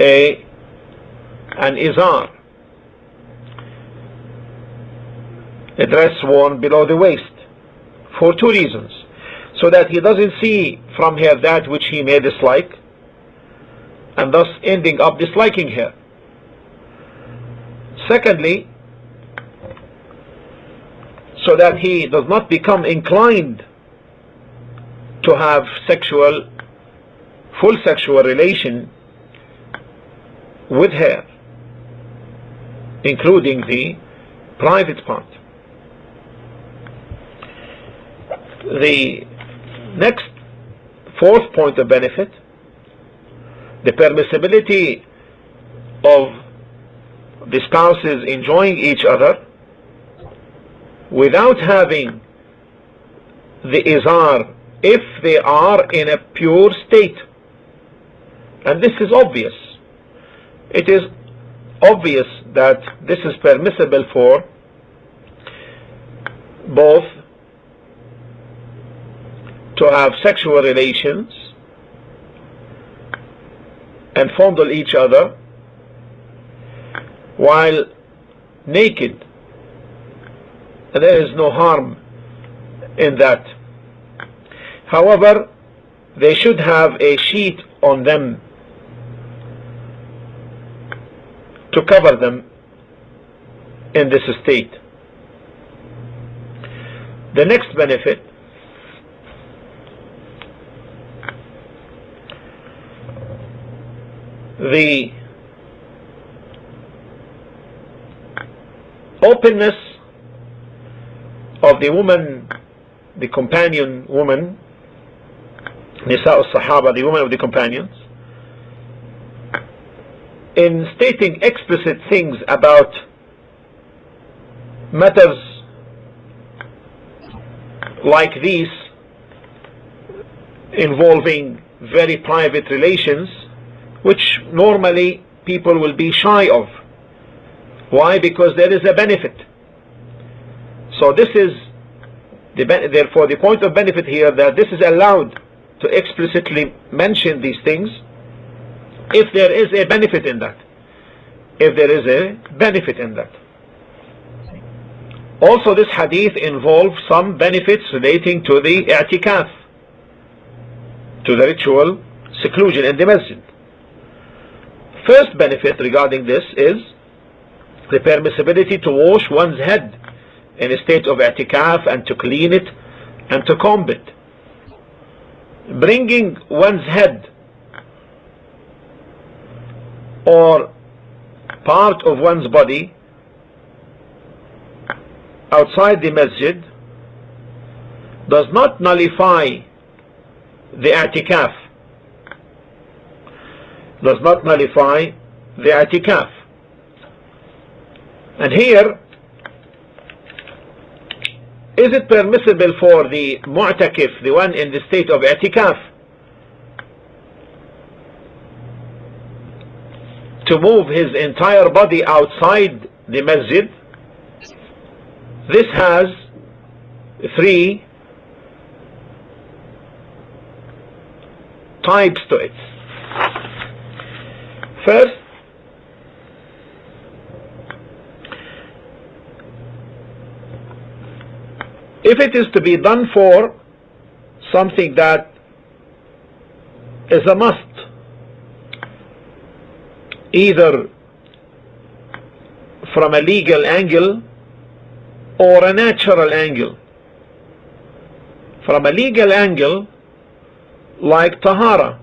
an izar, a dress worn below the waist, for two reasons: so that he doesn't see from her that which he may dislike, and thus ending up disliking her. Secondly, so that he does not become inclined to have full sexual relation with her, including the private part. The next, fourth point of benefit: the permissibility of the spouses enjoying each other without having the izar if they are in a pure state. And this is obvious. It is obvious that this is permissible for both to have sexual relations and fondle each other while naked. And there is no harm in that. However, they should have a sheet on them to cover them in this state. The next benefit: the openness of the woman, the companion woman, Nisa al-Sahaba, the woman of the companions, in stating explicit things about matters like these involving very private relations, which normally people will be shy of. Why? Because there is a benefit. So this is therefore the point of benefit here, that this is allowed to explicitly mention these things if there is a benefit in that. If there is a benefit in that. Also, this hadith involves some benefits relating to the i'tikaf, to the ritual seclusion in the masjid. First benefit regarding this is the permissibility to wash one's head in a state of i'tikaf, and to clean it and to comb it. Bringing one's head or part of one's body outside the masjid does not nullify the i'tikaf. Does not nullify the i'tikaf. And here, is it permissible for the mu'takif, the one in the state of i'tikaf, to move his entire body outside the masjid? This has three types to it. First, if it is to be done for something that is a must, either from a legal angle or a natural angle. From a legal angle, like tahara,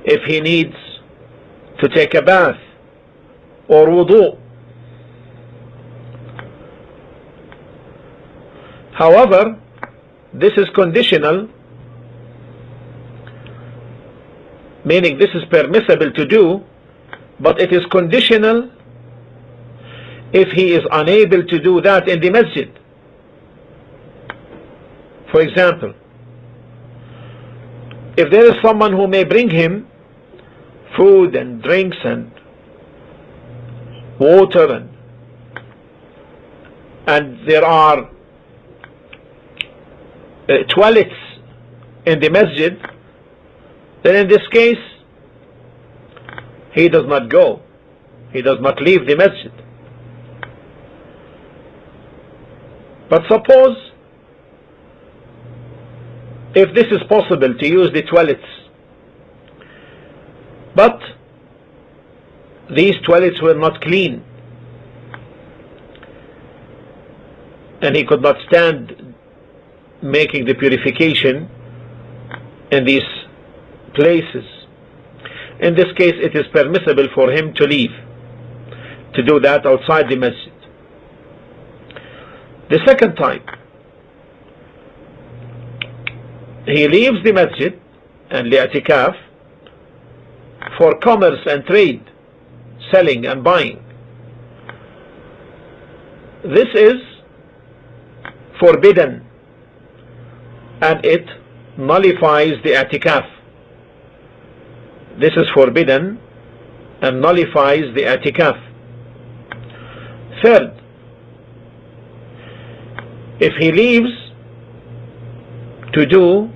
if he needs to take a bath, or wudu. However, this is conditional, meaning this is permissible to do, but it is conditional if he is unable to do that in the masjid. For example, if there is someone who may bring him food and drinks and water and and there are toilets in the masjid, then in this case he does not go, he does not leave the masjid. But suppose if this is possible to use the toilets, but these toilets were not clean and he could not stand making the purification in these places, in this case it is permissible for him to leave, to do that outside the masjid. The second time, he leaves the masjid and li'atikaf for commerce and trade, selling and buying. This is forbidden and it nullifies the i'tikaf. This is forbidden and nullifies the i'tikaf. Third, if he leaves to do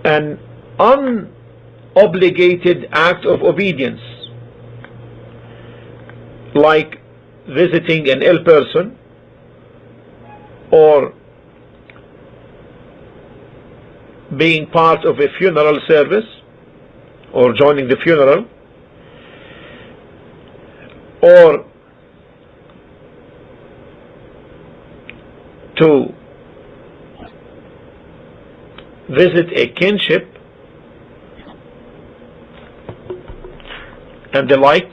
an unobligated act of obedience, like visiting an ill person or being part of a funeral service or joining the funeral, or to visit a kinship and the like,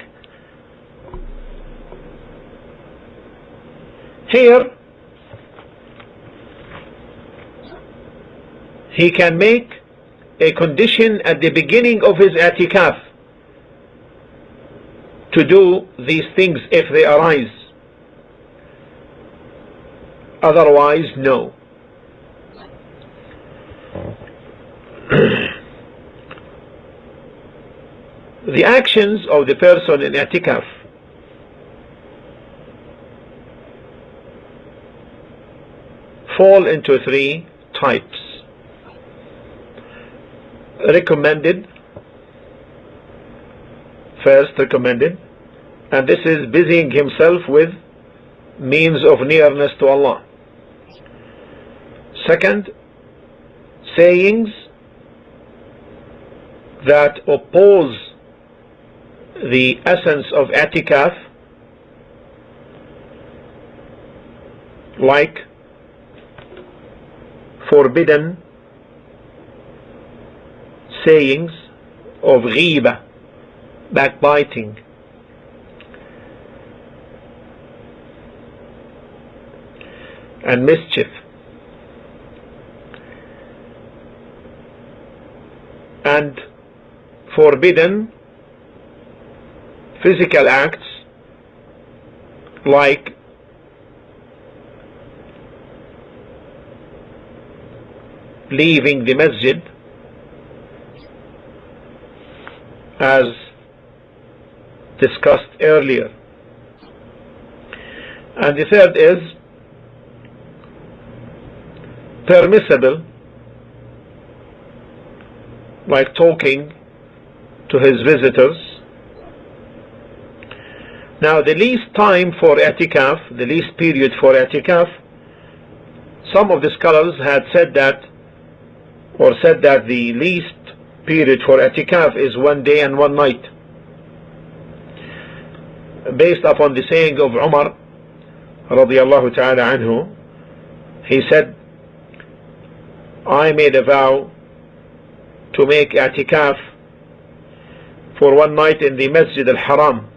here he can make a condition at the beginning of his i'tikaf to do these things if they arise. Otherwise, no. The actions of the person in i'tikaf fall into three types. Recommended, first recommended, and this is busying himself with means of nearness to Allah. Second, sayings that oppose the essence of i'tikaf, like forbidden sayings of ghiba, backbiting, and mischief, and forbidden physical acts like leaving the masjid, as discussed earlier. And the third is permissible, like talking to his visitors. Now, the least time for i'tikaf, the least period for i'tikaf, some of the scholars had said that, or said that the least period for i'tikaf is 1 day and 1 night, based upon the saying of Umar radiyallahu ta'ala anhu. He said, I made a vow to make i'tikaf for 1 night in the Masjid al-Haram.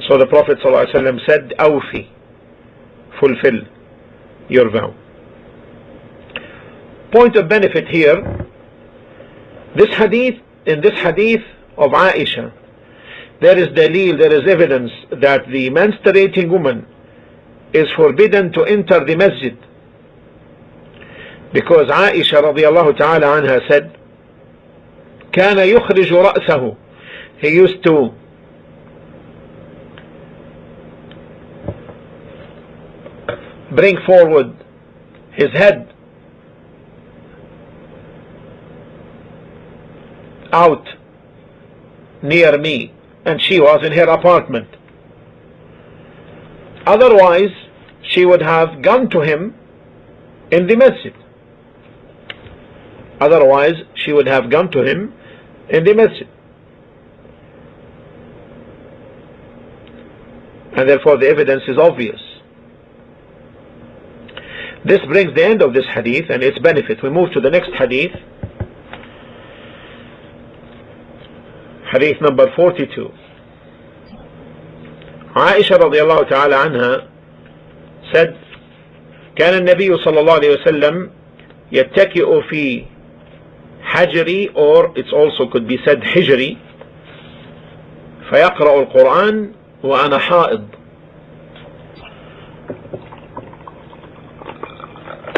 So the Prophet ﷺ said, Awfi, fulfill your vow. Point of benefit here, in this hadith of Aisha, there is dalil, there is evidence that the menstruating woman is forbidden to enter the masjid, because Aisha radiyallahu ta'ala anha said, كان يخرج رأسه, he used to bring forward his head out near me, and she was in her apartment. Otherwise, she would have gone to him in the masjid. Otherwise, she would have gone to him in the masjid. And therefore the evidence is obvious. This brings the end of this hadith and its benefit. We move to the next hadith. Hadith number 42. Aisha radiallahu ta'ala anha said, كان النبي صلى الله عليه وسلم يتكئ في حجري, or it also could be said حجري, فيقرأ القرآن وأنا حائض.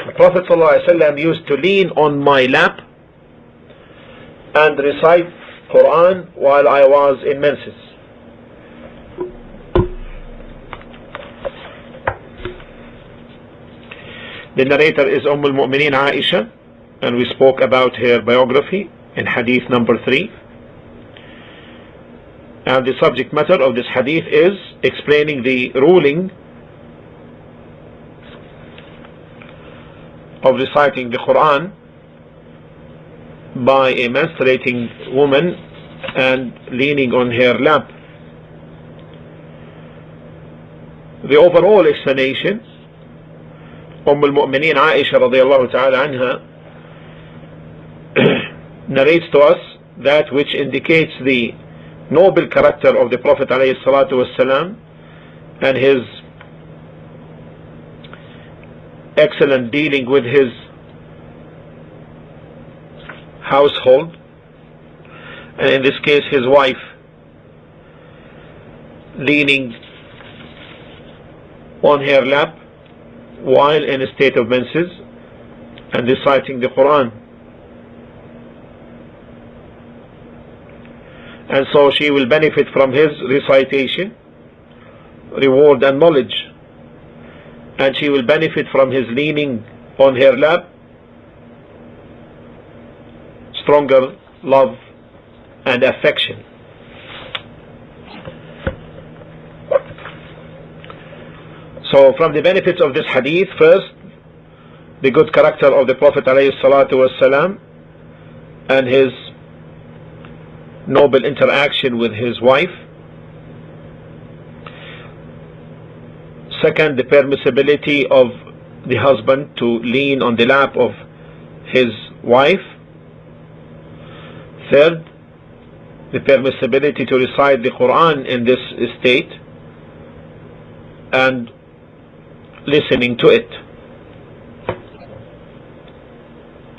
The Prophet صلى الله عليه وسلم used to lean on my lap and recite Quran while I was in menses. The narrator is al-Mu'mineen Aisha, and we spoke about her biography in hadith number 3. And the subject matter of this hadith is explaining the ruling of reciting the Quran by a menstruating woman and leaning on her lap. The overall explanation, al-Mu'mineen Aisha radiallahu ta'ala anha narrates to us that which indicates the noble character of the Prophet alayhi salatu wassalam and his excellent dealing with his household, and in this case his wife leaning on her lap while in a state of menses and reciting the Quran. And so she will benefit from his recitation, reward and knowledge, and she will benefit from his leaning on her lap, stronger love and affection. So from the benefits of this hadith, first, the good character of the Prophet ﷺ and his noble interaction with his wife. Second, the permissibility of the husband to lean on the lap of his wife. Third, the permissibility to recite the Quran in this state and listening to it.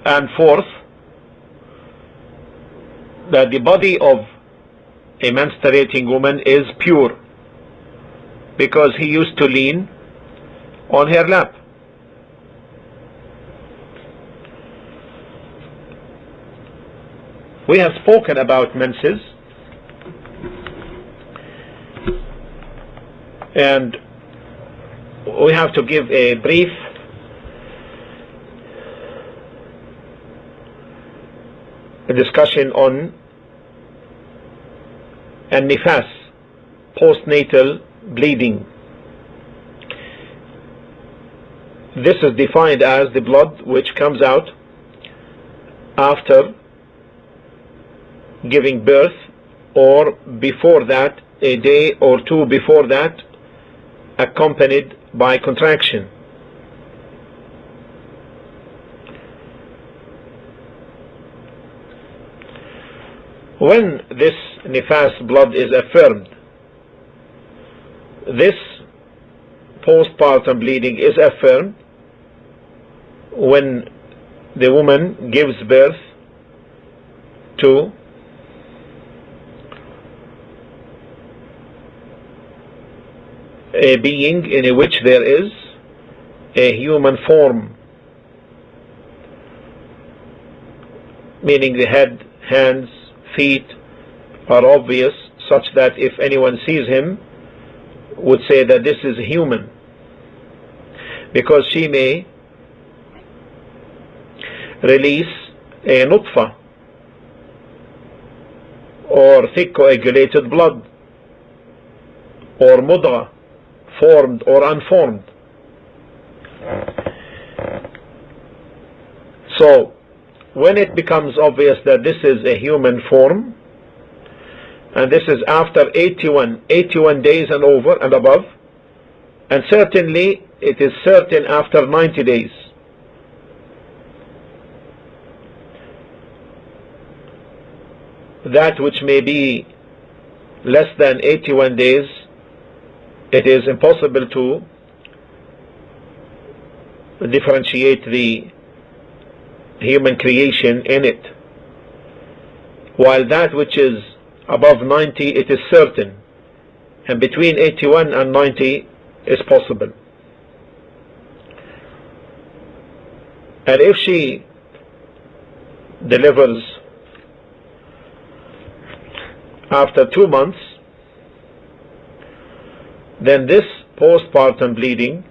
And fourth, that the body of a menstruating woman is pure because he used to lean on her lap. We have spoken about menses, and we have to give a brief discussion on an-nifas, postnatal bleeding. This is defined as the blood which comes out after giving birth or before that, a day or two before that, accompanied by contraction. When this nifas blood is affirmed, this postpartum bleeding is affirmed when the woman gives birth to a being in which there is a human form, meaning the head, hands, feet are obvious, such that if anyone sees him would say that this is human. because she may release a nutfa or thick coagulated blood or mudra, formed or unformed. So when it becomes obvious that this is a human form, and this is after 81 days and over and above, and certainly it is certain after 90 days, that which may be less than 81 days, it is impossible to differentiate the human creation in it, while that which is above 90, it is certain, and between 81 and 90 is possible. And if she delivers after 2 months, then this postpartum bleeding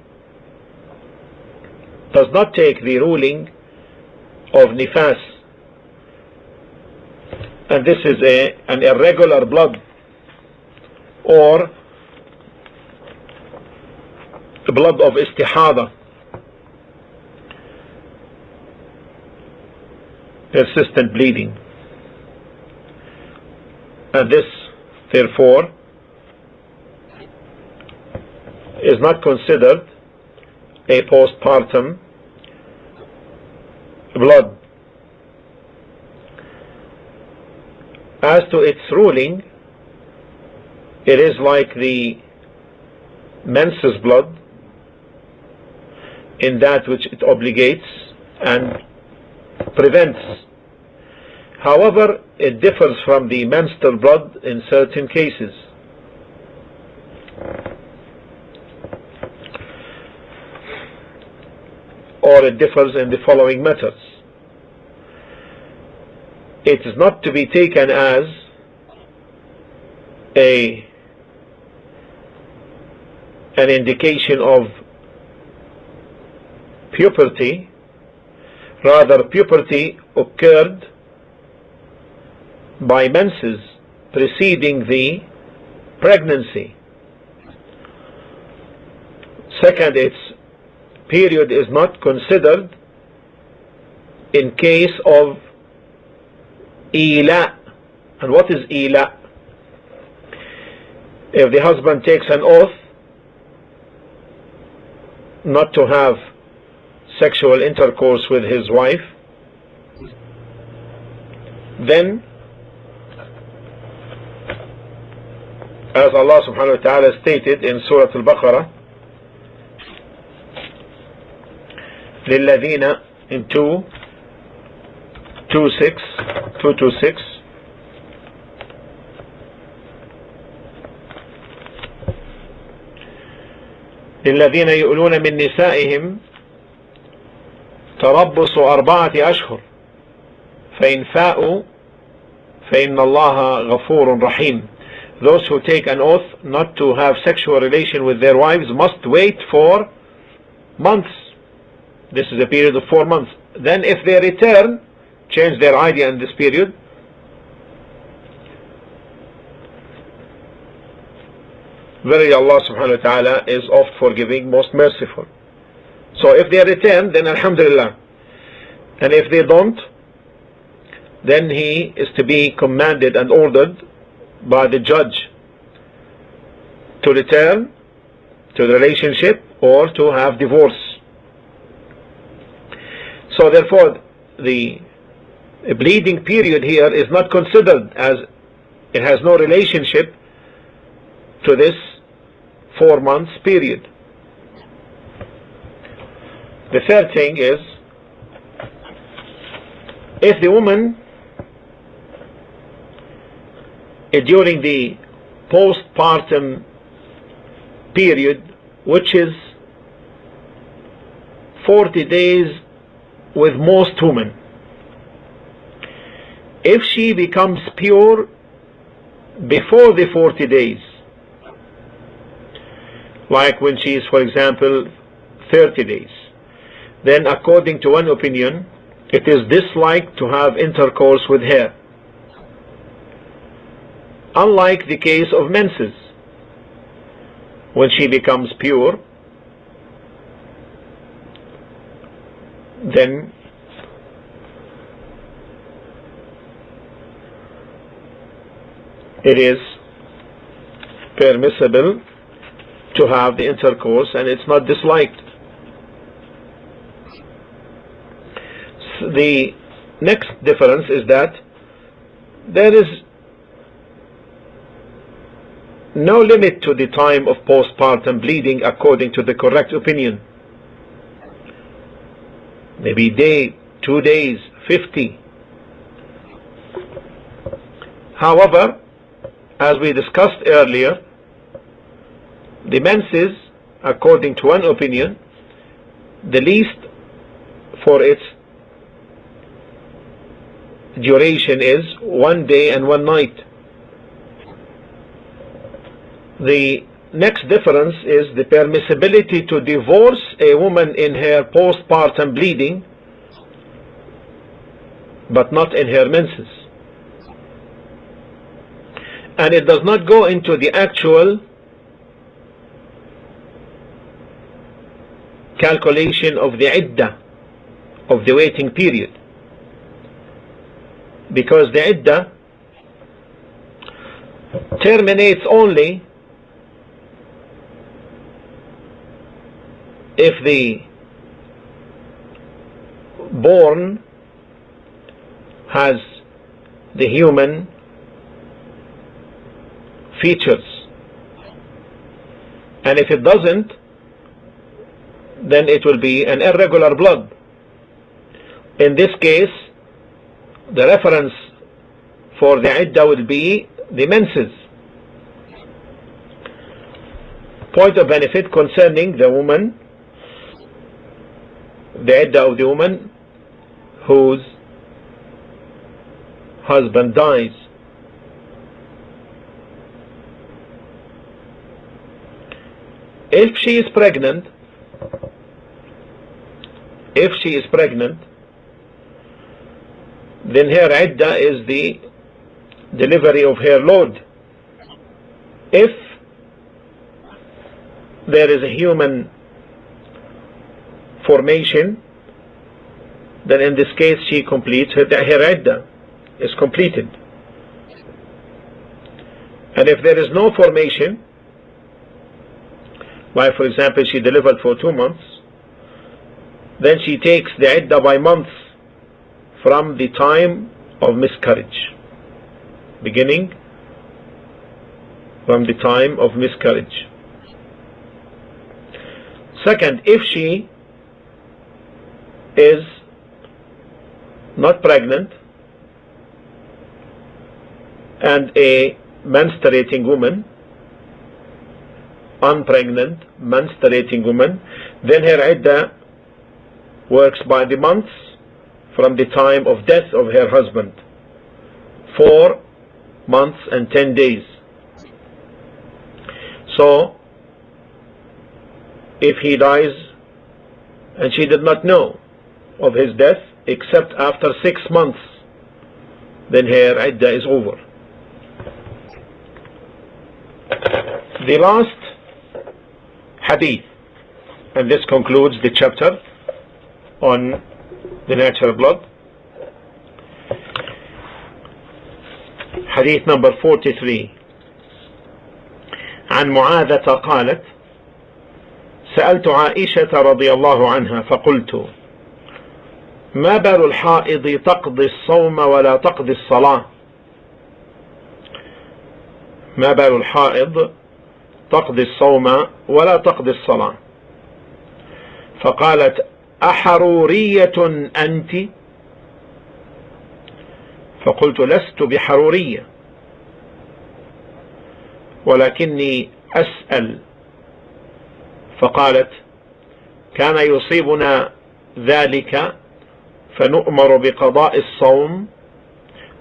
does not take the ruling of nifas, and this is an irregular blood or blood of istihada, persistent bleeding, and this therefore is not considered a postpartum blood. As to its ruling, it is like the menses blood in that which it obligates and prevents. However, it differs from the menstrual blood in certain cases. Or it differs in the following matters. It is not to be taken as an indication of puberty. Rather, puberty occurred by menses preceding the pregnancy. Second, its period is not considered in case of ila. And what is ila? If the husband takes an oath not to have sexual intercourse with his wife, then, as Allah subhanahu wa ta'ala stated in Surah Al-Baqarah, للذين in 226 للذين يؤلون من نسائهم تربص 4 أشهر فإن فاءوا فإن الله غفور رحيم. Those who take an oath not to have sexual relation with their wives must wait for months. This is a period of 4 months. Then if they return, change their idea in this period, verily Allah subhanahu wa ta'ala is oft forgiving, most merciful. So if they return, then alhamdulillah. And if they don't, then he is to be commanded and ordered by the judge to return to the relationship or to have divorce. So therefore the bleeding period here is not considered, as it has no relationship to this 4 months period. The third thing is, if the woman during the postpartum period, which is 40 days with most women, if she becomes pure before the 40 days, like when she is, for example, 30 days. Then according to one opinion, it is disliked to have intercourse with her, unlike the case of menses. When she becomes pure, then it is permissible to have the intercourse and it's not disliked. The next difference is that there is no limit to the time of postpartum bleeding according to the correct opinion. Maybe day, 2 days, 50. However, as we discussed earlier, the menses, according to one opinion, the least for its duration is 1 day and 1 night. The next difference is the permissibility to divorce a woman in her postpartum bleeding, but not in her menses. And it does not go into the actual calculation of the iddah, of the waiting period, because the iddah terminates only if the born has the human features, and if it doesn't, then it will be an irregular blood. In this case, the reference for the iddah will be the menses. Point of benefit concerning the woman, the iddah of the woman whose husband dies. If she is pregnant, then her iddah is the delivery of her load. If there is a human formation, then in this case she completes her iddah is completed. And if there is no formation, like for example she delivered for 2 months, then she takes the iddah by months from the time of miscarriage, beginning from the time of miscarriage. Second, if she is not pregnant and a menstruating woman, unpregnant menstruating woman, then her iddah works by the months from the time of death of her husband, 4 months and 10 days. So if he dies and she did not know of his death except after 6 months, then her iddah is over. The last hadith, and this concludes the chapter on the natural blood. Hadith number 43. عن معاذة قالت: سألت عائشة رضي الله عنها فقلت: ما بال الحائض تقضي الصوم ولا تقضي الصلاة؟ ما بال الحائض تقضي الصوم ولا تقضي الصلاة؟ فقالت: أحرورية أنت؟ فقلت: لست بحرورية، ولكني أسأل. فقالت: كان يصيبنا ذلك فنؤمر بقضاء الصوم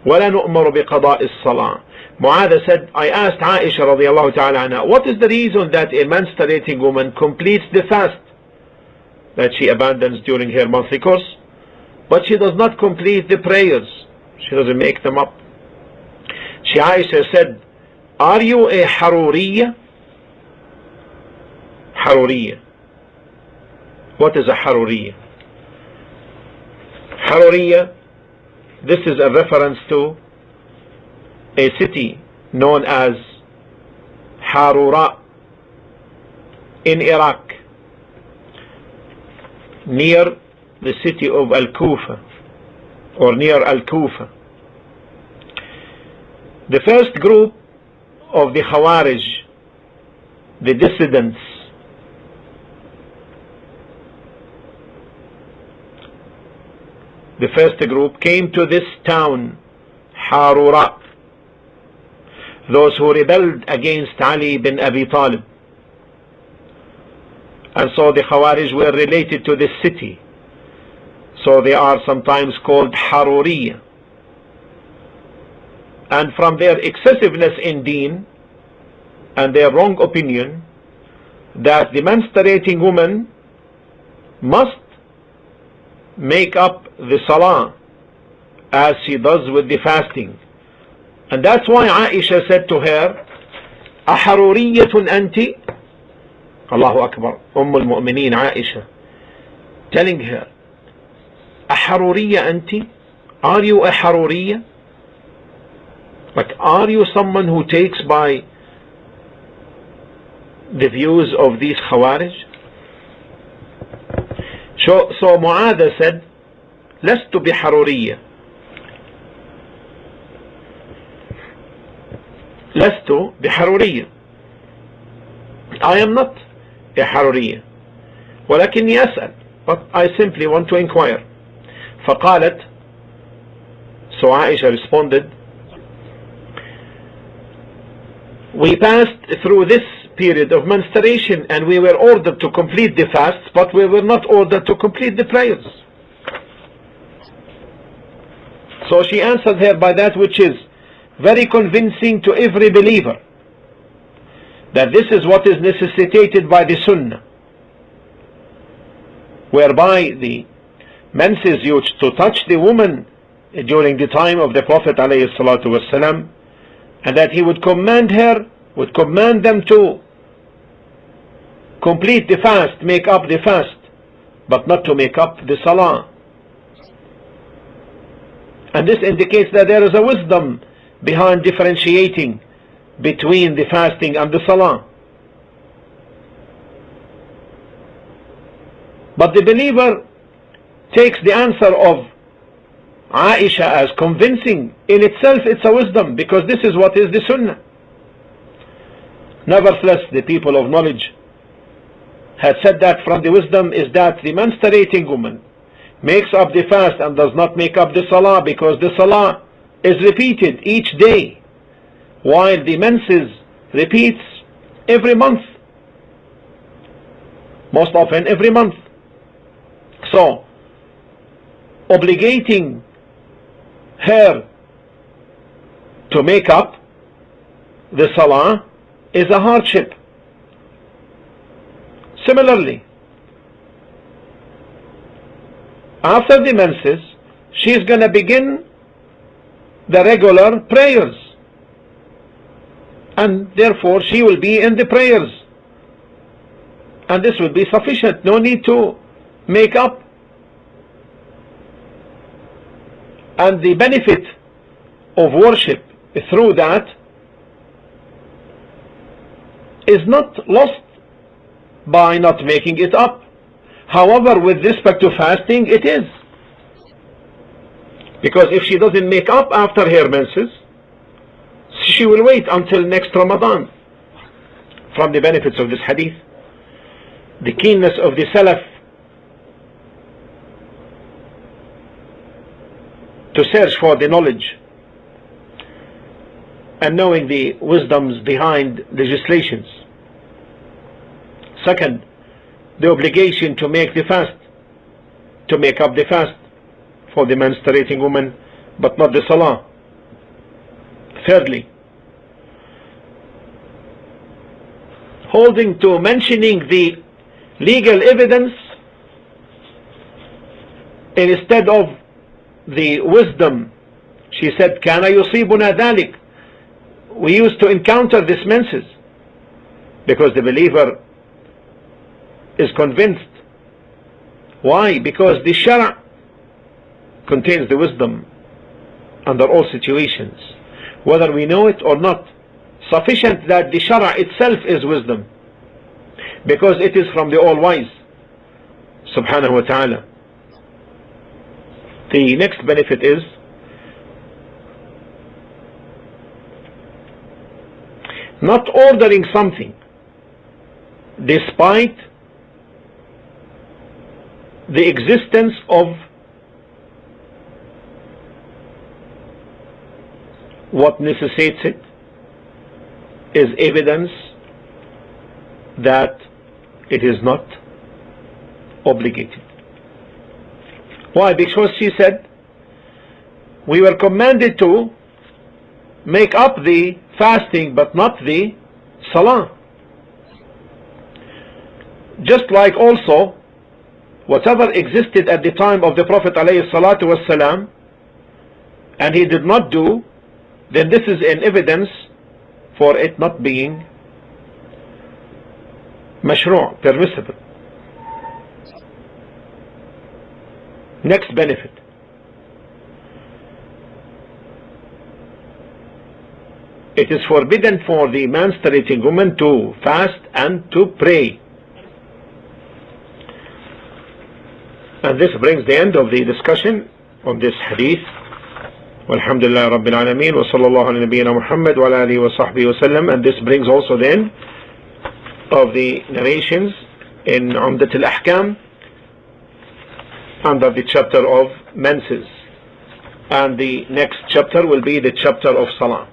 ولا نؤمر بقضاء الصلاة. Mu'adha said, I asked Aisha radiallahu ta'ala anha, what is the reason that a menstruating woman completes the fast that she abandons during her monthly course, but she does not complete the prayers. She doesn't make them up. Aisha said, are you a Haruriya? Haruriya. What is a Haruriya? Haruriya, this is a reference to a city known as Harura in Iraq, near the city of Al-Kufa, or near Al-Kufa. The first group of the Khawarij, the dissidents, the first group came to this town, Harura, those who rebelled against Ali bin Abi Talib. And so the Khawarij were related to this city. So they are sometimes called Haruriya. And from their excessiveness in deen and their wrong opinion that the menstruating woman must make up the salah as she does with the fasting. And that's why Aisha said to her, Aharuriyatun anti? Allahu Akbar. Al-Mu'mineen Aisha telling her, Aharuriya anti? Are you a Haruriya? Like, are you someone who takes by the views of these Khawarij? So Mu'adha said, لست بحرورية. لست بحرورية. I am not a Haruriya. ولكني أسأل. But I simply want to inquire. فقالت, so Aisha responded, we passed through this period of menstruation and we were ordered to complete the fasts, but we were not ordered to complete the prayers. So she answered her by that which is very convincing to every believer, that this is what is necessitated by the Sunnah, whereby the menses used to touch the woman during the time of the Prophet ﷺ, and that he would command them to complete the fast, make up the fast, but not to make up the salah. And this indicates that there is a wisdom behind differentiating between the fasting and the salah. But the believer takes the answer of Aisha as convincing. In itself it's a wisdom, because this is what is the Sunnah. Nevertheless, the people of knowledge had said that from the wisdom is that the menstruating woman makes up the fast and does not make up the salah, because the salah is repeated each day, while the menses repeats every month, most often every month. So obligating her to make up the salah is a hardship. Similarly, after the menses, she is going to begin the regular prayers, and therefore she will be in the prayers, and this will be sufficient. No need to make up. And the benefit of worship through that is not lost by not making it up. However, with respect to fasting, it is. Because if she doesn't make up after her menses, she will wait until next Ramadan. From the benefits of this hadith, the keenness of the Salaf to search for the knowledge and knowing the wisdoms behind legislations. Second, the obligation to make the fast, to make up the fast for the menstruating woman, but not the salah. Thirdly, holding to mentioning the legal evidence instead of the wisdom, she said, كَانَ يُصِيبُنَا ذَلِكَ. We used to encounter these menses, because the believer is convinced. Why? Because the Shara contains the wisdom under all situations, whether we know it or not. Sufficient that the Shara itself is wisdom, because it is from the All-Wise subhanahu wa ta'ala. The next benefit is not ordering something despite the existence of what necessitates it is evidence that it is not obligated. Why? Because she said, we were commanded to make up the fasting but not the salah. Just like also whatever existed at the time of the Prophet ﷺ and he did not do, then this is an evidence for it not being mashru', permissible. Next benefit. It is forbidden for the menstruating woman to fast and to pray. And this brings the end of the discussion on this hadith. Walhamdulillah Rabbil Alameen wa sallallahu ala nabiyyina Muhammad wa ala alihi wa sahbihi wa sallam. And this brings also the end of the narrations in Umdat Al-Ahkaam under the chapter of menses. And the next chapter will be the chapter of Salah.